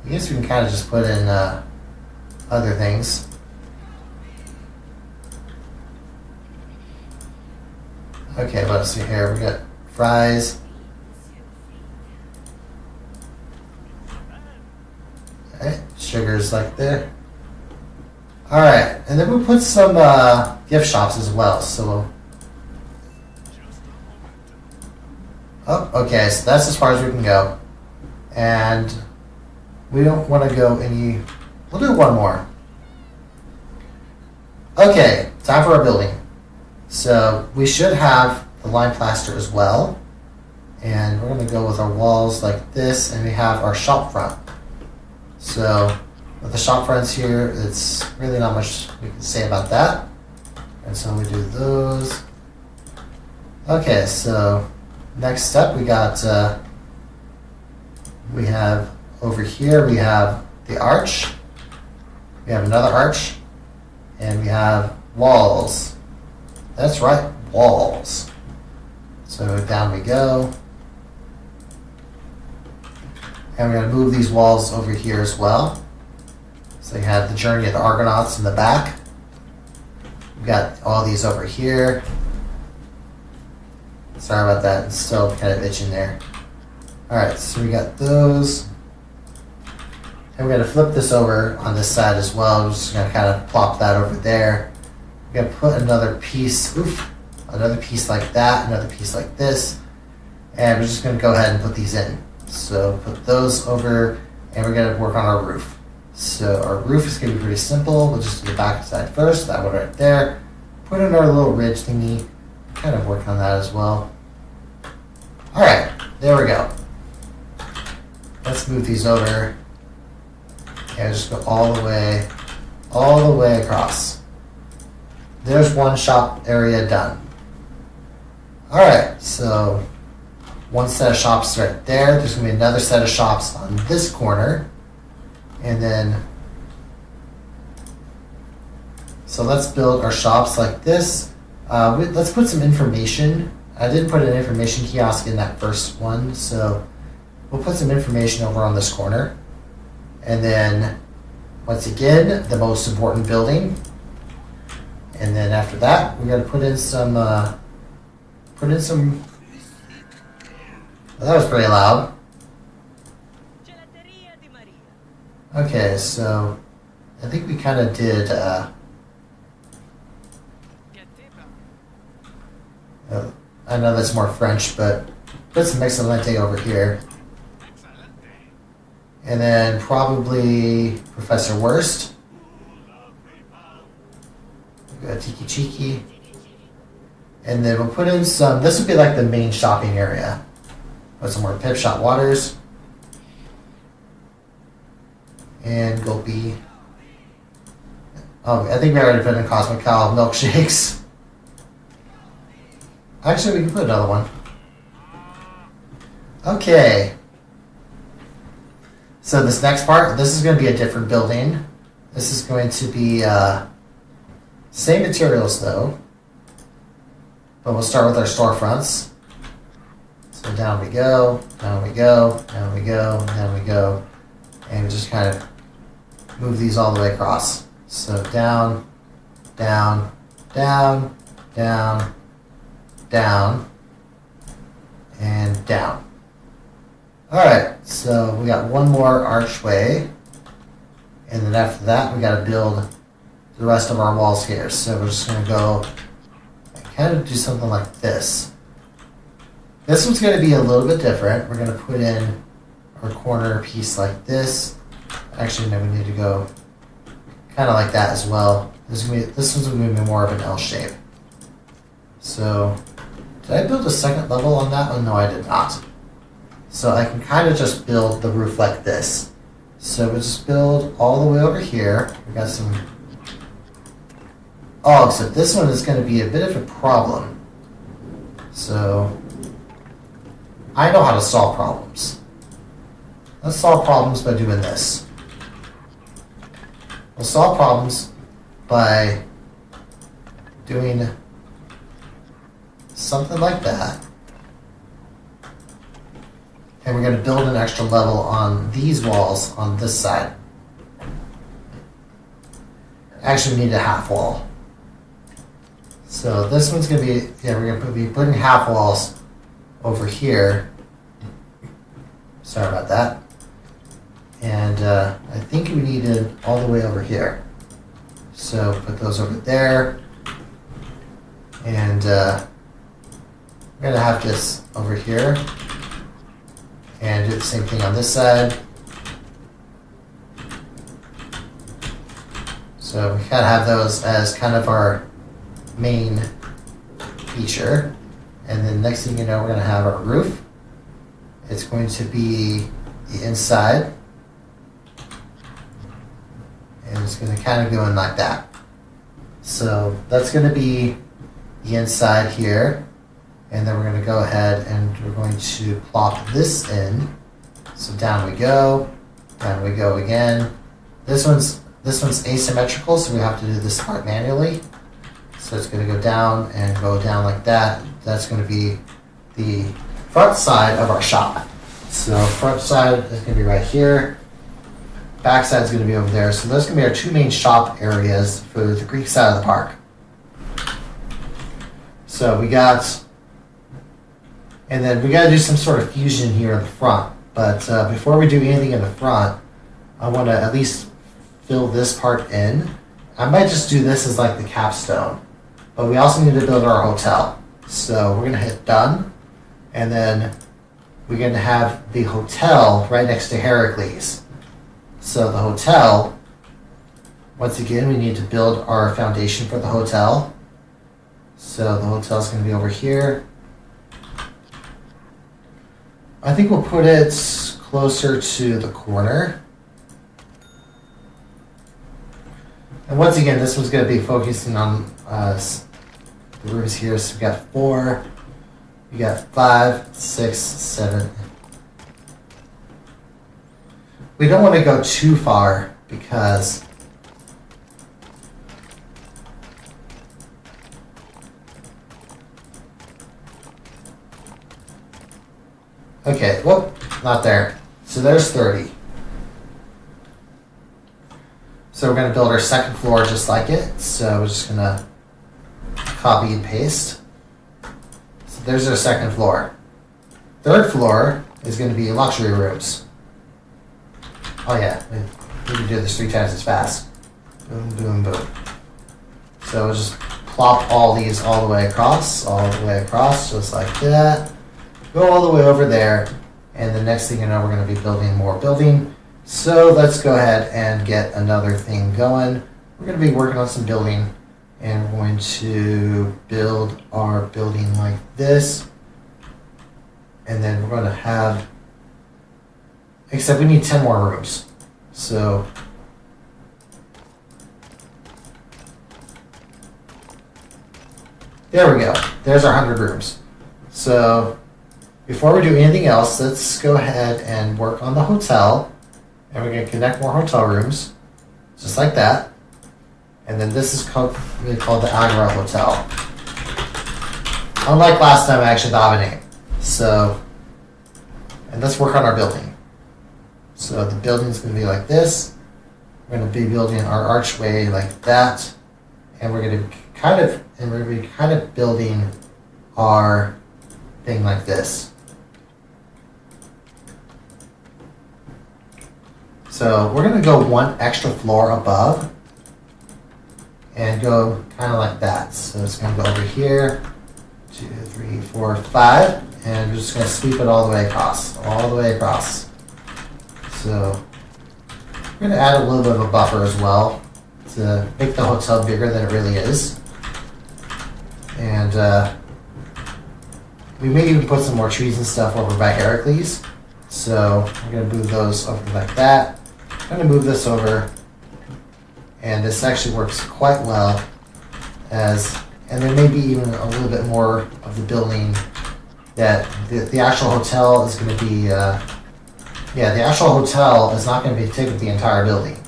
I guess we can kind of just put in other things. Okay, let's see here. We got fries. Alright, sugars like there. Alright, and then we'll put some gift shops as well. So oh, okay, so that's as far as we can go. And we don't want to go any. We'll do one more. Okay, time for our building. So we should have the lime plaster as well. And we're going to go with our walls like this, and we have our shop front. So with the shop fronts here, it's really not much we can say about that. And so we do those. Okay, so next step we got, we have over here, we have the arch. We have another arch. And we have walls. That's right, walls. So down we go. And we're going to move these walls over here as well. So you have the journey of the Argonauts in the back. We've got all these over here. Sorry about that, it's still kind of itching there. Alright, so we got those. And we're going to flip this over on this side as well. We're just going to kind of plop that over there. We're going to put another piece, another piece like that, another piece like this. And we're just going to go ahead and put these in. So put those over, and we're going to work on our roof. So our roof is going to be pretty simple. We'll just do the back side first, that one right there. Put in our little ridge thingy. Kind of work on that as well. Alright, there we go. Let's move these over. And just go all the way across. There's one shop area done. Alright, so one set of shops right there. There's going to be another set of shops on this corner. And then So let's build our shops like this. Let's put some information. I didn't put an information kiosk in that first one, so we'll put some information over on this corner. And then, once again, the most important building. And then after that, we're gonna put in some, well, that was pretty loud. Okay, so I think we kind of did, I know that's more French, but put some excelente over here. And then probably Professor Worst. We got Tiki Chiki. And then we'll put in some, this would be like the main shopping area. Put some more Pip Shot Waters. And Gulpy. Oh, I think we already put in Cosmic Cow milkshakes. Actually, we can put another one. Okay. So this next part, this is going to be a different building. This is going to be same materials though. But we'll start with our storefronts. So down we go, down we go, down we go, down we go. And we just kind of move these all the way across. So down, down, down, down, down, and down. Alright, so we got one more archway. And then after that, we got to build the rest of our walls here. So we're just going to go and kind of do something like this. This one's going to be a little bit different. We're going to put in our corner piece like this. Actually, no, we need to go kind of like that as well. This one's going to be more of an L shape. So, did I build a second level on that one? No, I did not. So I can kind of just build the roof like this. So we'll just build all the way over here. We got some... Oh, except this one is going to be a bit of a problem. So, I know how to solve problems. Let's solve problems by doing this. We'll solve problems by doing something like that. And we're going to build an extra level on these walls on this side. Actually, we need a half wall. So this one's going to be, yeah, we're going to be putting half walls over here. Sorry about that. And I think we need it all the way over here. So put those over there. And we're going to have this over here. And do the same thing on this side. So we kind of have those as kind of our main feature. And then next thing you know, we're going to have our roof. It's going to be the inside. And it's going to kind of go in like that. So that's going to be the inside here. And then we're going to go ahead and we're going to plop this in. So down we go again. This one's asymmetrical, so we have to do this part manually. So it's going to go down and go down like that. That's going to be the front side of our shop. So front side is going to be right here. Back side is going to be over there. So those are going to be our two main shop areas for the Greek side of the park. So we got... And then we got to do some sort of fusion here in the front. But before we do anything in the front, I want to at least fill this part in. I might just do this as like the capstone. But we also need to build our hotel. So we're going to hit done. And then we're going to have the hotel right next to Heracles. So the hotel, once again, we need to build our foundation for the hotel. So the hotel is going to be over here. I think we'll put it closer to the corner. And once again, this one's going to be focusing on the rooms here. So we got 4, we got 5, 6, 7. We don't want to go too far because Okay, whoop, not there. So there's 30. So we're going to build our second floor just like it. So we're just going to copy and paste. So there's our second floor. Third floor is going to be luxury rooms. Oh yeah, we can do this 3 times as fast. Boom, boom, boom. So we'll just plop all these all the way across, just like that. Go all the way over there, and the next thing you know, we're going to be building more building. So let's go ahead and get another thing going. We're going to be working on some building, and we're going to build our building like this. And then we're going to have, except we need 10 more rooms. So there we go. There's our 100 rooms. So before we do anything else, let's go ahead and work on the hotel. And we're going to connect more hotel rooms, just like that. And then this is really called the Agora Hotel. Unlike last time, I actually thought of a name. So, and let's work on our building. So the building's going to be like this. We're going to be building our archway like that. And we're going to be kind of building our thing like this. So we're going to go 1 extra floor above and go kind of like that. So it's going to go over here, 2, 3, 4, 5, and we're just going to sweep it all the way across, So we're going to add a little bit of a buffer as well to make the hotel bigger than it really is. And we may even put some more trees and stuff over by Heracles. So we're going to move those over like that. I'm going to move this over, and this actually works quite well and there may be even a little bit more of the building that the actual hotel is going to be, the actual hotel is not going to be taking the entire building,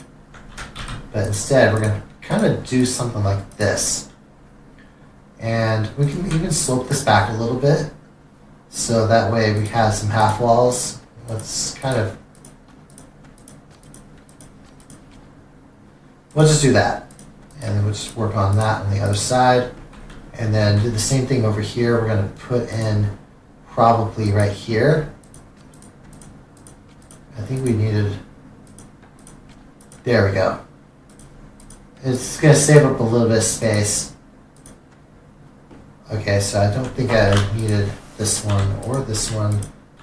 but instead we're going to kind of do something like this. And we can even slope this back a little bit, so that way we have some half walls. We'll just do that. And then we'll just work on that on the other side. And then do the same thing over here. We're going to put in probably right here. I think we needed, there we go. It's going to save up a little bit of space. Okay, so I don't think I needed this one or this one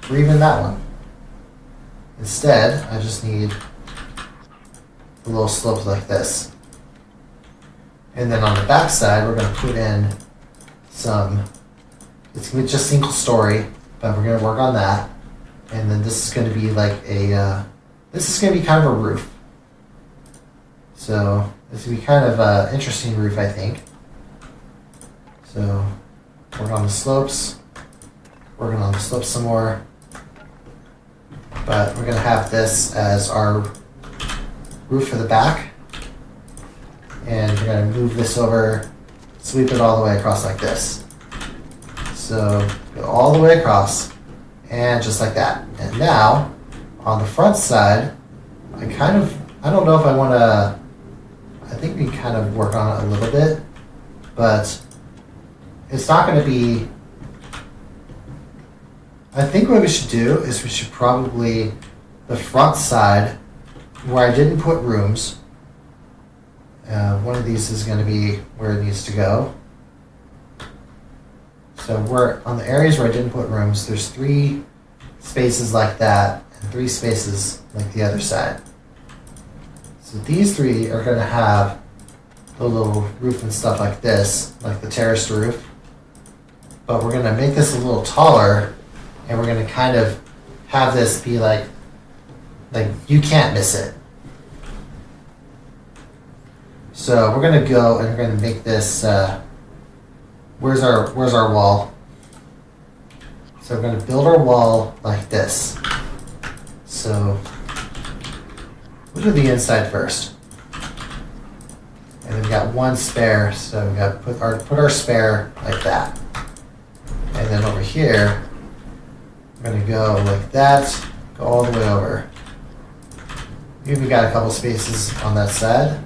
or even that one. Instead, I just need a little slope like this. And then on the back side, we're going to put in some, it's going to be just single story, but we're going to work on that. And then this is going to be like this is going to be kind of a roof. So this is going to be kind of an interesting roof, I think. So work on the slopes, some more. But we're going to have this as our roof for the back. And we're going to move this over, sweep it all the way across like this. So go all the way across, and just like that. And now, on the front side, I don't know if I want to, I think we kind of work on it a little bit, but it's not going to be, I think what we should do is we should probably, the front side, where I didn't put rooms, one of these is going to be where it needs to go. So on the areas where I didn't put rooms, there's 3 spaces like that and 3 spaces like the other side. So these 3 are going to have the little roof and stuff like this, like the terraced roof. But we're going to make this a little taller, and we're going to kind of have this be like you can't miss it. So we're going to go and we're going to make this, where's our wall? So we're going to build our wall like this. So we'll do the inside first. And then we got 1 spare, so we got to put our spare like that. And then over here, We're going to go like that, go all the way over. We even got a couple spaces on that side.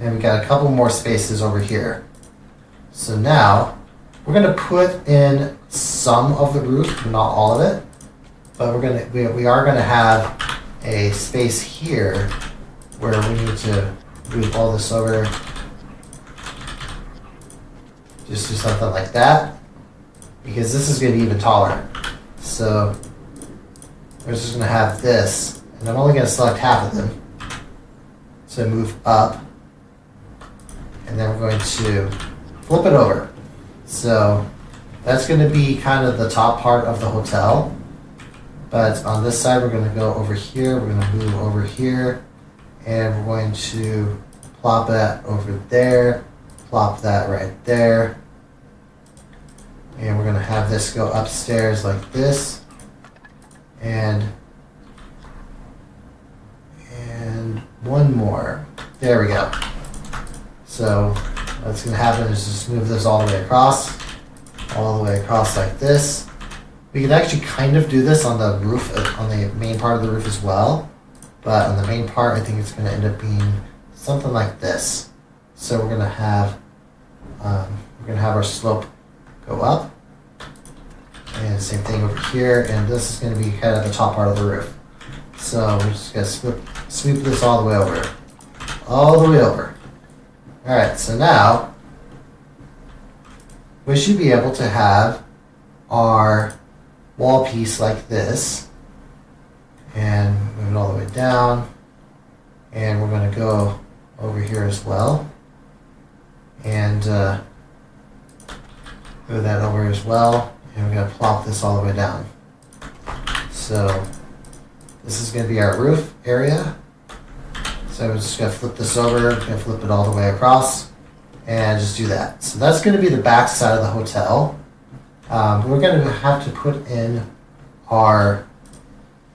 And we got a couple more spaces over here. So now we're going to put in some of the roof, not all of it, but we are going to have a space here where we need to move all this over. Just do something like that, because this is going to be even taller. So we're just going to have this, and I'm only going to select half of them. So move up, and then we're going to flip it over. So that's going to be kind of the top part of the hotel. But on this side, we're going to go over here. We're going to move over here, and we're going to plop that over there, plop that right there. And we're going to have this go upstairs like this. And one more. There we go. So what's going to happen is just move this all the way across like this. We can actually kind of do this on the roof, on the main part of the roof as well. But on the main part, I think it's going to end up being something like this. So we're going to have our slope go up, and same thing over here. And this is going to be kind of the top part of the roof. So we're just going to sweep this all the way over, all the way over. All right. So now we should be able to have our wall piece like this, and move it all the way down, and we're going to go over here as well, and move that over as well, and we're going to plop this all the way down. So this is going to be our roof area. So we're just going to flip this over, going to flip it all the way across, and just do that. So that's going to be the back side of the hotel. We're going to have to put in our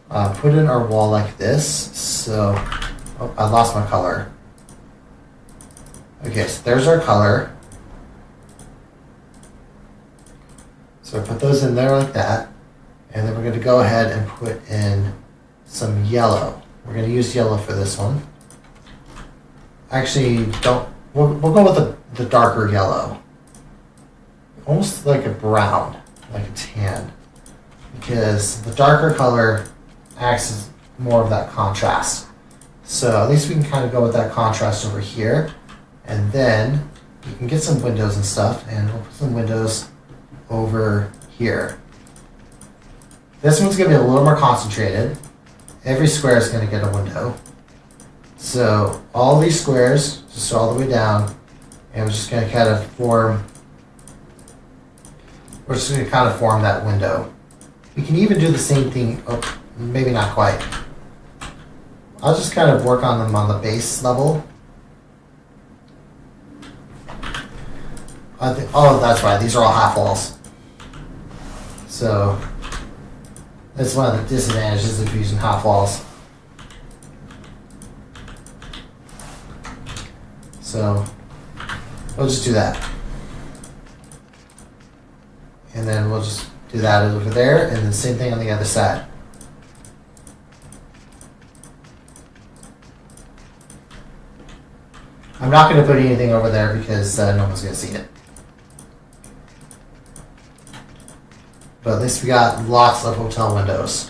wall like this. So I lost my color. Okay, so there's our color. So put those in there like that, and then we're going to go ahead and put in some yellow. We're going to use yellow for this one. Actually, we'll go with the darker yellow. Almost like a brown, like a tan, because the darker color acts as more of that contrast. So at least we can kind of go with that contrast over here, and then you can get some windows and stuff, and we'll put some windows over here. This one's going to be a little more concentrated. Every square is going to get a window. So all these squares, just all the way down, and we're just going to kind of form that window. We can even do the same thing, maybe not quite. I'll just kind of work on them on the base level. Oh, that's right, these are all half walls. So that's one of the disadvantages of using half walls. So we'll just do that. And then we'll just do that over there, and the same thing on the other side. I'm not going to put anything over there because no one's going to see it. But at least we got lots of hotel windows.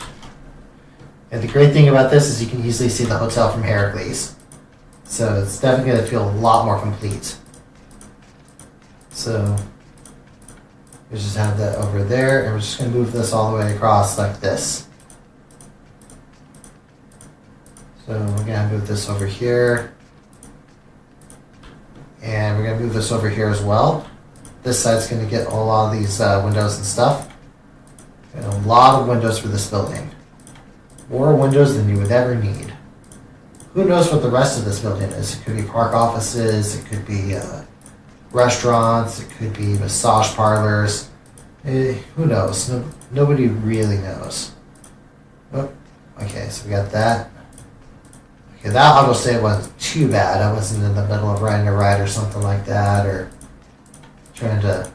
And the great thing about this is you can easily see the hotel from Heracles. So it's definitely going to feel a lot more complete. So we just have that over there, and we're just going to move this all the way across like this. So we're going to move this over here. And we're going to move this over here as well. This side's going to get a lot of these windows and stuff. And a lot of windows for this building. More windows than you would ever need. Who knows what the rest of this building is? It could be park offices, it could be restaurants, it could be massage parlors. Who knows? Nobody really knows. Oh, okay, so we got that. Okay, that I'll just say it wasn't too bad. I wasn't in the middle of riding a ride or something like that, or trying to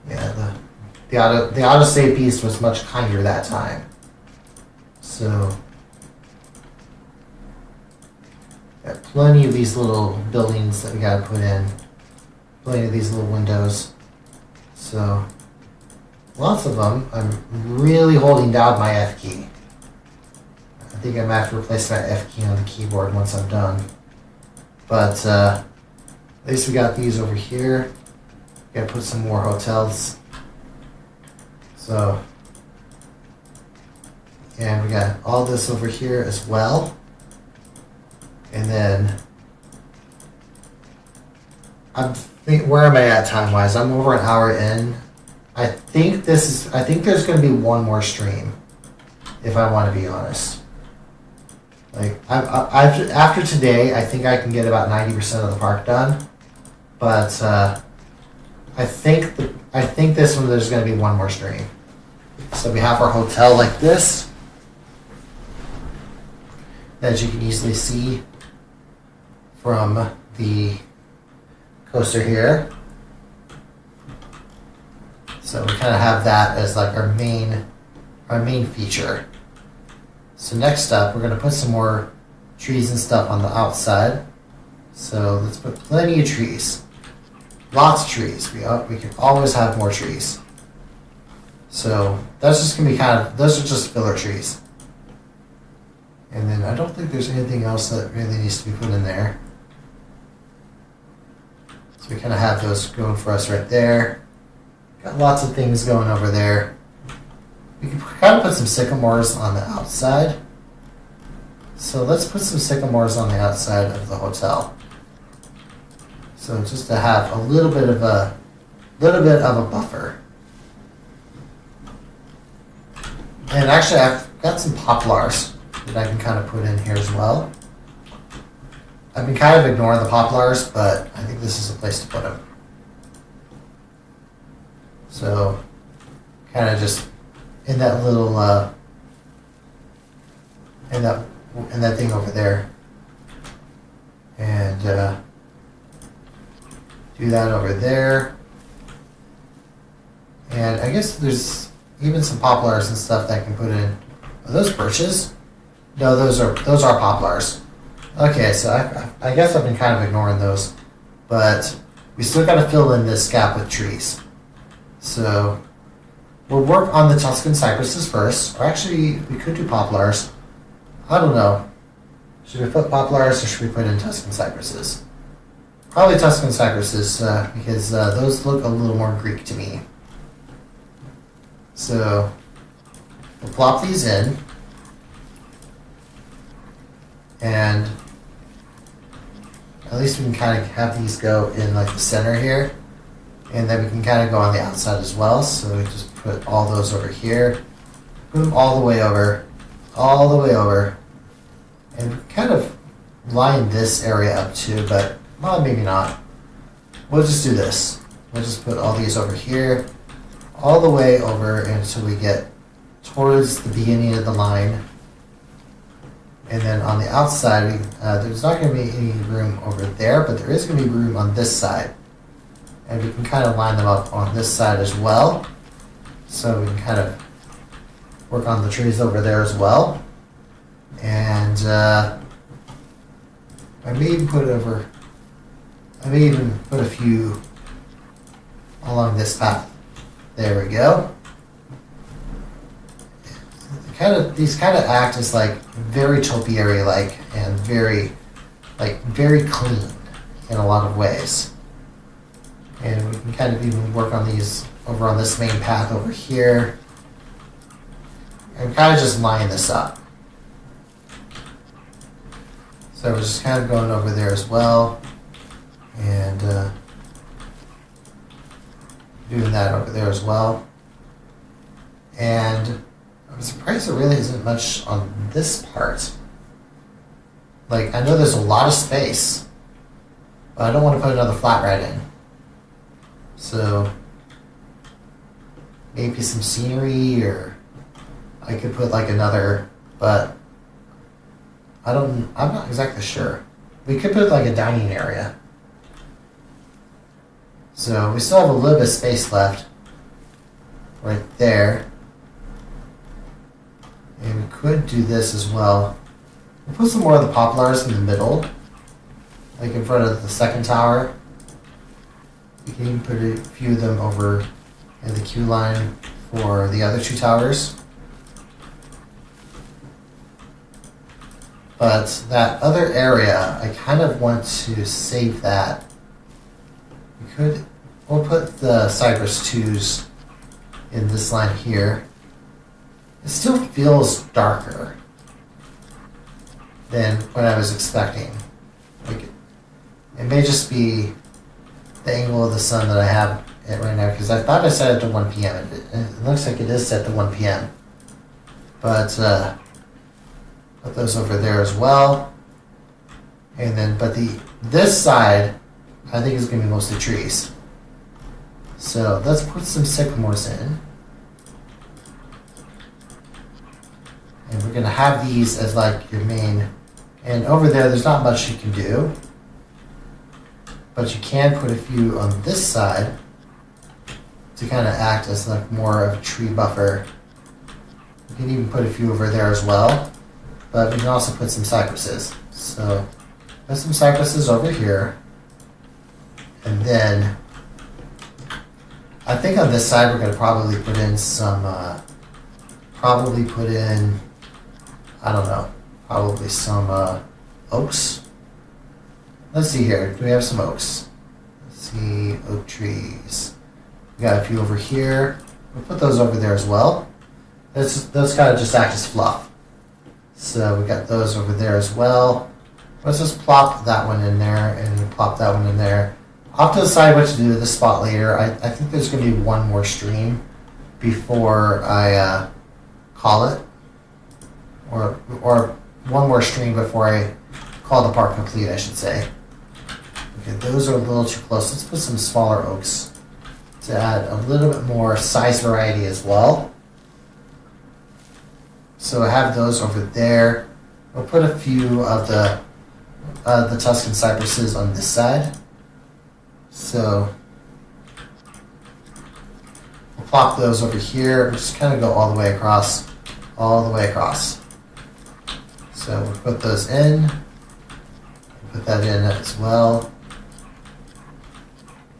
Yeah, the autosave beast was much kinder that time. So got plenty of these little buildings that we gotta put in. Plenty of these little windows. So lots of them. I'm really holding down my F key. I think I'm gonna have to replace my F key on the keyboard once I'm done. But at least we got these over here. Gotta put some more hotels. So, and we got all this over here as well. And then, where am I at time wise? I'm over an hour in. I think there's going to be one more stream, if I want to be honest. Like, after today, I think I can get about 90% of the park done. But I think this one there's going to be one more stream. So we have our hotel like this, as you can easily see from the coaster here. So we kind of have that as like our main feature. So next up, we're going to put some more trees and stuff on the outside. So let's put plenty of trees. Lots of trees. We can always have more trees. So that's just going to be those are just filler trees. And then I don't think there's anything else that really needs to be put in there. So we kind of have those going for us right there. Got lots of things going over there. We can kind of put some sycamores on the outside. So let's put some sycamores on the outside of the hotel. So just to have a little bit of a buffer. And actually I've got some poplars that I can kind of put in here as well. I've been kind of ignoring the poplars, but I think this is a place to put them. So kind of just in that little in that thing over there. And do that over there. And I guess there's even some poplars and stuff that I can put in. Are those birches? No, those are poplars. Okay, so I guess I've been kind of ignoring those, but we still got to fill in this gap with trees. So we'll work on the Tuscan cypresses first. Or actually, we could do poplars. I don't know. Should we put poplars or should we put in Tuscan cypresses? Probably Tuscan cypresses because those look a little more Greek to me. So we'll plop these in, and at least we can kind of have these go in like the center here, and then we can kind of go on the outside as well. So we just put all those over here, put them all the way over, and kind of line this area up too, but well, maybe not. We'll just do this. We'll just put all these over here, all the way over until we get towards the beginning of the line. And then on the outside, there's not going to be any room over there, but there is going to be room on this side. And we can kind of line them up on this side as well. So we can kind of work on the trees over there as well. And I may even put a few along this path. There we go. These kind of act as like very topiary-like and very clean in a lot of ways. And we can kind of even work on these over on this main path over here, and kind of just line this up. So we're just kind of going over there as well, and doing that over there as well. And I'm surprised there really isn't much on this part. Like, I know there's a lot of space, but I don't want to put another flat ride in. So maybe some scenery, or I could put like another, but I'm not exactly sure. We could put like a dining area. So we still have a little bit of space left. right there. And we could do this as well. We'll put some more of the poplars in the middle, like in front of the second tower. We can even put a few of them over in the queue line for the other two towers. But that other area, I kind of want to save that. We'll put the Cypress 2s in this line here. It still feels darker than what I was expecting. Like, it may just be the angle of the sun that I have it right now, because I thought I set it to 1 p.m. It looks like it is set to 1 p.m. But put those over there as well. And then, but this side, I think is going to be mostly trees. So let's put some sycamores in. And we're going to have these as like your main. And over there's not much you can do. But you can put a few on this side to kind of act as like more of a tree buffer. You can even put a few over there as well. But we can also put some cypresses. So put some cypresses over here. And then I think on this side we're going to probably put in some, I don't know, probably some oaks. Let's see here. Do we have some oaks? Let's see, oak trees. We got a few over here. We'll put those over there as well. Those kind of just act as fluff. So we got those over there as well. Let's just plop that one in there and plop that one in there. I'll have to decide what to do with this spot later. I think there's going to be one more stream before I call it. Or one more stream before I call the park complete, I should say. Okay, those are a little too close. Let's put some smaller oaks to add a little bit more size variety as well. So I have those over there. We'll put a few of the Tuscan cypresses on this side. So we'll plop those over here. We'll just kind of go all the way across. So we'll put those in. Put that in as well.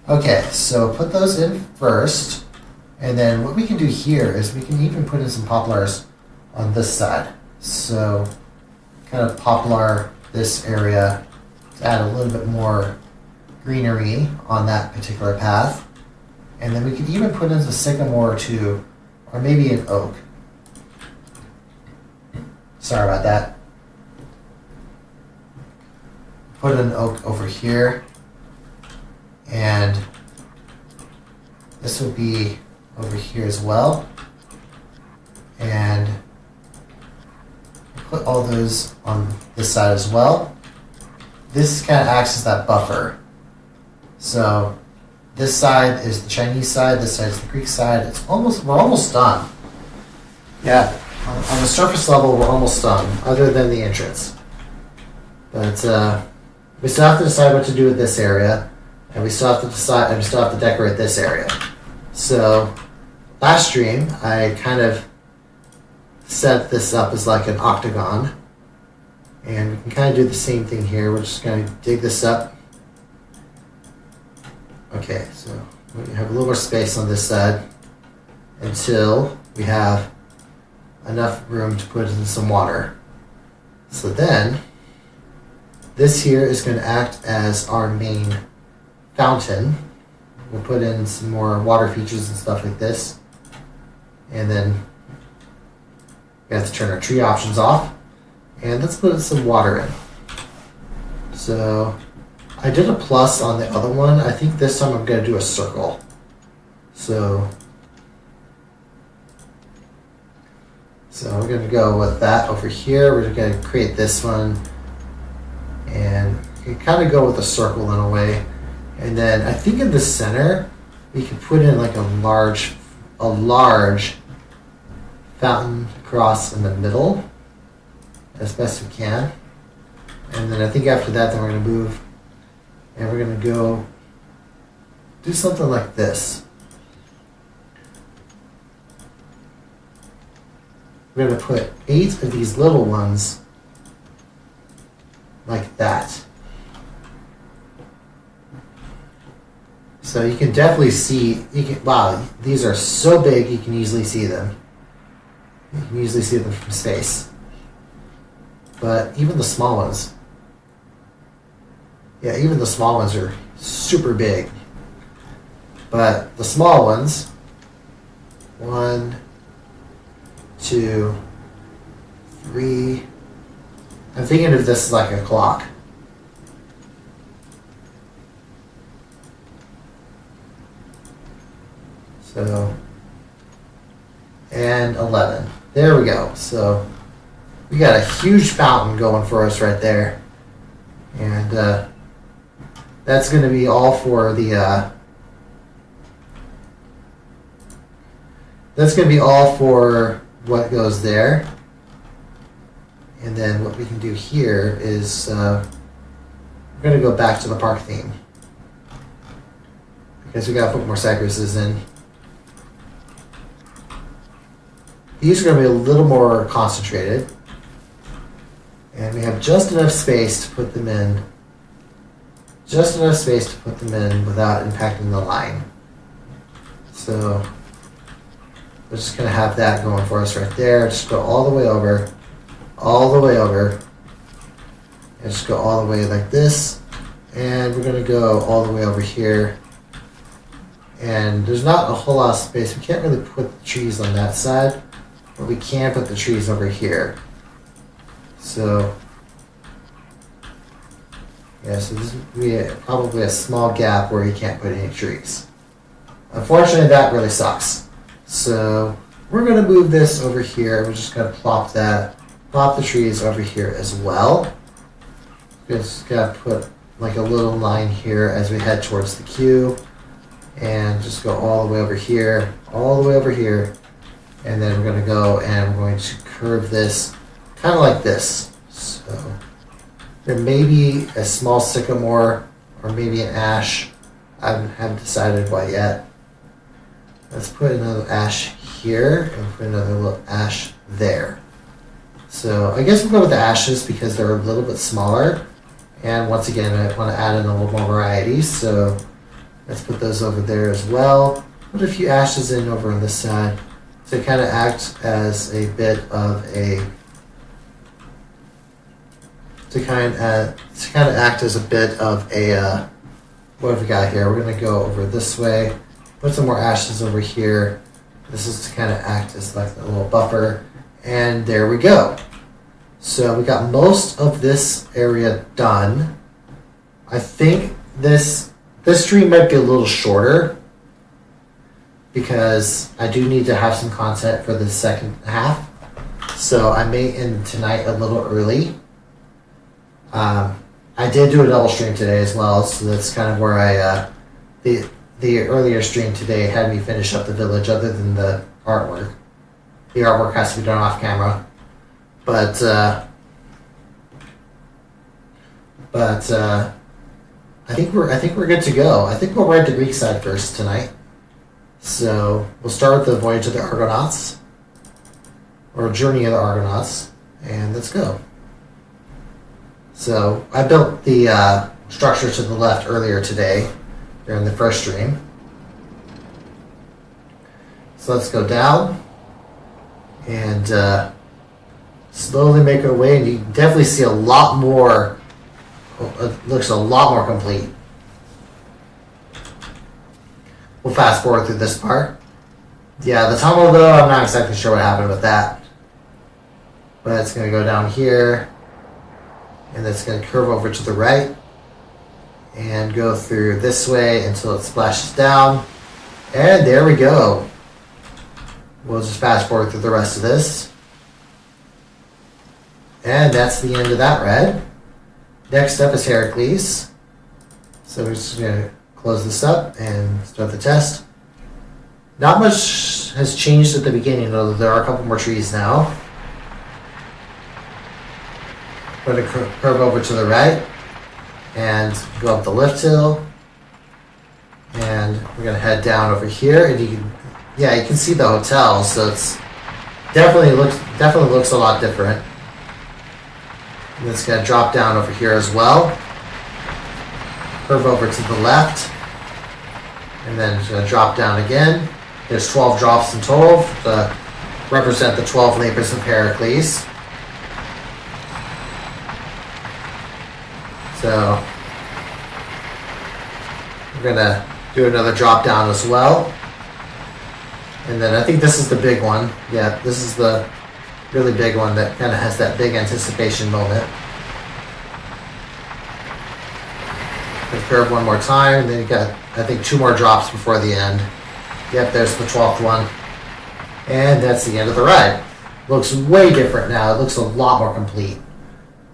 Okay, so put those in first. And then what we can do here is we can even put in some poplars on this side. So kind of poplar this area to add a little bit more greenery on that particular path. And then we could even put in a sycamore or two, or maybe an oak. Sorry about that. Put an oak over here. And this will be over here as well. And put all those on this side as well. This kind of acts as that buffer. So this side is the Chinese side, this side is the Greek side. We're almost done. Yeah, on the surface level, we're almost done, other than the entrance. But we still have to decide what to do with this area, and we still have to decorate this area. So last stream, I kind of set this up as like an octagon, and we can kind of do the same thing here. We're just going to dig this up. Okay, so we have a little more space on this side until we have enough room to put in some water. So then, this here is going to act as our main fountain. We'll put in some more water features and stuff like this. And then we have to turn our tree options off. And let's put some water in. So I did a plus on the other one. I think this time I'm going to do a circle. So we're going to go with that over here. We're going to create this one. And you can kind of go with a circle in a way. And then I think in the center, we can put in like a large fountain across in the middle as best we can. And then I think after that, then we're going to move. And we're going to go do something like this. we're going to put 8 of these little ones like that. So you can definitely see, wow, these are so big you can easily see them. You can easily see them from space. But even the small ones, yeah, even the small ones are super big. But the small ones, 1, 2, 3, I'm thinking of this like a clock. So, and 11. There we go. So we got a huge fountain going for us right there. And that's going to be all for the, that's going to be all for what goes there. And then what we can do here is we're going to go back to the park theme. Because we got to put more cypresses in. These are going to be a little more concentrated. And we have just enough space to put them in. Just enough space to put them in without impacting the line. So we're just going to have that going for us right there. Just go all the way over. All the way over. And just go all the way like this. And we're going to go all the way over here. And there's not a whole lot of space. We can't really put the trees on that side. But we can put the trees over here. So, yeah, so this would be probably a small gap where you can't put any trees. Unfortunately, that really sucks. So, we're going to move this over here. We're just going to plop the trees over here as well. Just got to put like a little line here as we head towards the queue. And just go all the way over here, all the way over here. And then we're going to go and we're going to curve this kind of like this. So there may be a small sycamore or maybe an ash. I haven't decided what yet. Let's put another ash here and put another little ash there. So I guess we'll go with the ashes because they're a little bit smaller. And once again, I want to add in a little more variety. So let's put those over there as well. Put a few ashes in over on this side. To kind of act as a bit of a what have we got here? We're going to go over this way, put some more ashes over here. This is to kind of act as like a little buffer, and there we go. So we got most of this area done. I think this stream might be a little shorter, because I do need to have some content for the second half. So I may end tonight a little early. I did do a double stream today as well, so that's kind of where the earlier stream today had me finish up the village other than the artwork. The artwork has to be done off camera. But I think we're good to go. I think we'll ride the Greek side first tonight. So we'll start with the Voyage of the Argonauts, or Journey of the Argonauts, and let's go. So I built the structure to the left earlier today during the first stream. So let's go down and slowly make our way, and you can definitely see a lot more. It looks a lot more complete. We'll fast forward through this part. Yeah, the tunnel though, I'm not exactly sure what happened with that. But it's going to go down here. And it's going to curve over to the right. And go through this way until it splashes down. And there we go. We'll just fast forward through the rest of this. And that's the end of that red. Next up is Heracles. So we're just going to close this up and start the test. Not much has changed at the beginning, though there are a couple more trees now. We're going to curve over to the right and go up the lift hill. And we're going to head down over here. And you can see the hotel, so it's definitely looks definitely looks a lot different. And it's going to drop down over here as well. Curve over to the left. And then it's going to drop down again. There's 12 drops in total to represent the 12 labors of Heracles. So we're going to do another drop down as well. And then I think this is the big one. Yeah, this is the really big one that kind of has that big anticipation moment. And curve one more time, and then you got, I think, 2 more drops before the end. Yep, there's the 12th one. And that's the end of the ride. Looks way different now. It looks a lot more complete.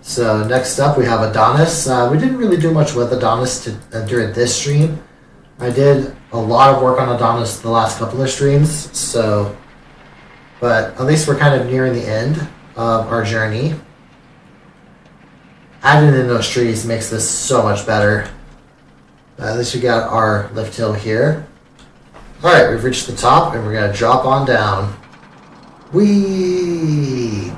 So next up we have Adonis. We didn't really do much with Adonis during this stream. I did a lot of work on Adonis the last couple of streams, so, but at least we're kind of nearing the end of our journey. Adding in those trees makes this so much better. At least we got our lift hill here. Alright, we've reached the top and we're going to drop on down. Whee!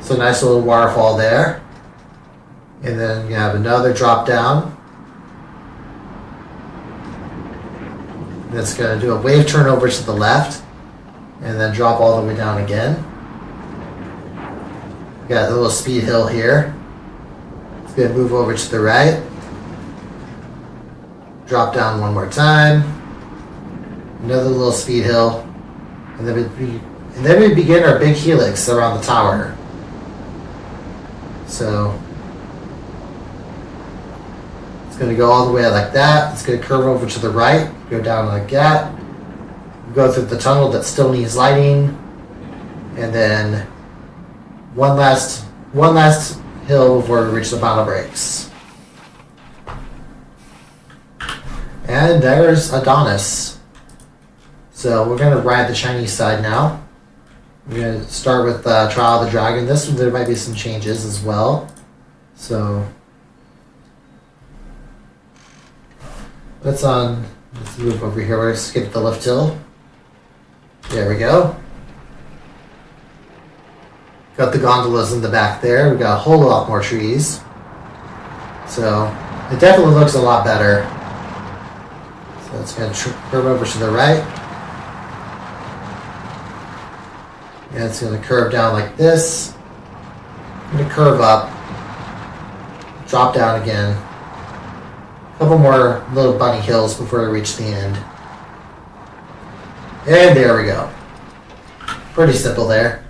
So nice little waterfall there. And then you have another drop down. And it's going to do a wave turn over to the left. And then drop all the way down again. We got a little speed hill here. It's going to move over to the right. Drop down one more time. Another little speed hill. And then we begin our big helix around the tower. So it's going to go all the way like that. It's going to curve over to the right, go down like that, go through the tunnel that still needs lighting, and then one last hill before we reach the final brakes. And there's Adonis. So we're going to ride the Chinese side now. We're going to start with Trial of the Dragon. This one, there might be some changes as well. So let's move over here. We're going to skip the lift hill. There we go. Got the gondolas in the back there. We got a whole lot more trees. So it definitely looks a lot better. So it's going to curve over to the right. And it's going to curve down like this. Going to curve up. Drop down again. A couple more little bunny hills before we reach the end. And there we go. Pretty simple there.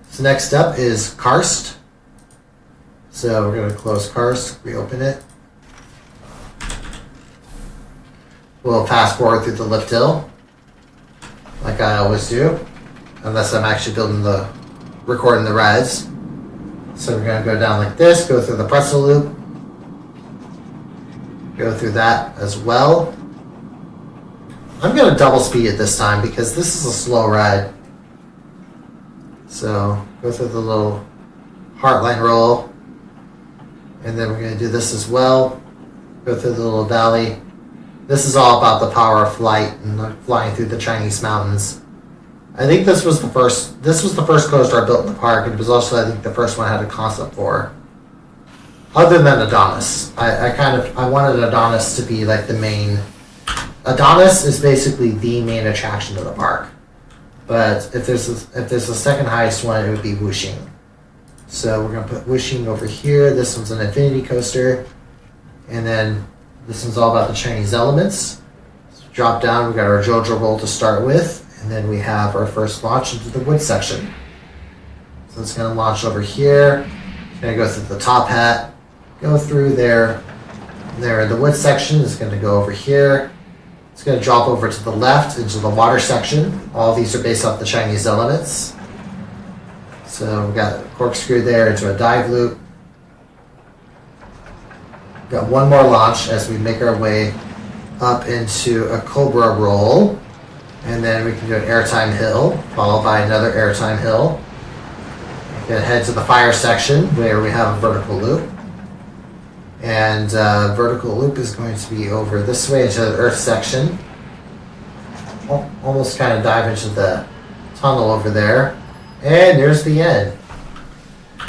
So next up is Karst. So we're going to close Karst, reopen it. We'll fast forward through the lift hill, like I always do. Unless I'm actually recording the rides. So we're going to go down like this, go through the pretzel loop, go through that as well. I'm going to double speed it this time because this is a slow ride. So go through the little heartline roll, and then we're going to do this as well. Go through the little valley. This is all about the power of flight and flying through the Chinese mountains. I think this was the first coaster I built in the park, and it was also, I think, the first one I had a concept for. Other than Adonis. I wanted Adonis to be like the main. Adonis is basically the main attraction of the park. But if there's a second highest one, it would be Wuxing. So we're gonna put Wuxing over here. This one's an infinity coaster. And then this one's all about the Chinese elements. So drop down, we got our JoJo roll to start with. And then we have our first launch into the wood section. So it's going to launch over here. It's going to go through the top hat, go through there. There in the wood section is going to go over here. It's going to drop over to the left into the water section. All these are based off the Chinese elements. So we've got a corkscrew there into a dive loop. We've got one more launch as we make our way up into a cobra roll. And then we can do an airtime hill, followed by another airtime hill. We're going to head to the fire section where we have a vertical loop. And vertical loop is going to be over this way into the earth section. almost kind of dive into the tunnel over there. And there's the end.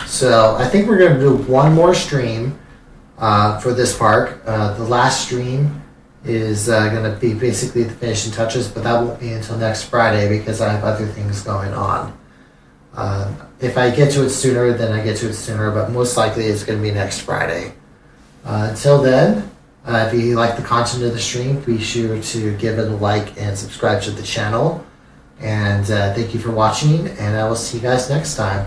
So I think we're going to do one more stream for this park. The last stream is going to be basically the finishing touches, but that won't be until next Friday because I have other things going on. If I get to it sooner, then I get to it sooner, but most likely it's going to be next Friday. Until then, if you like the content of the stream, be sure to give it a like and subscribe to the channel. And thank you for watching, and I will see you guys next time.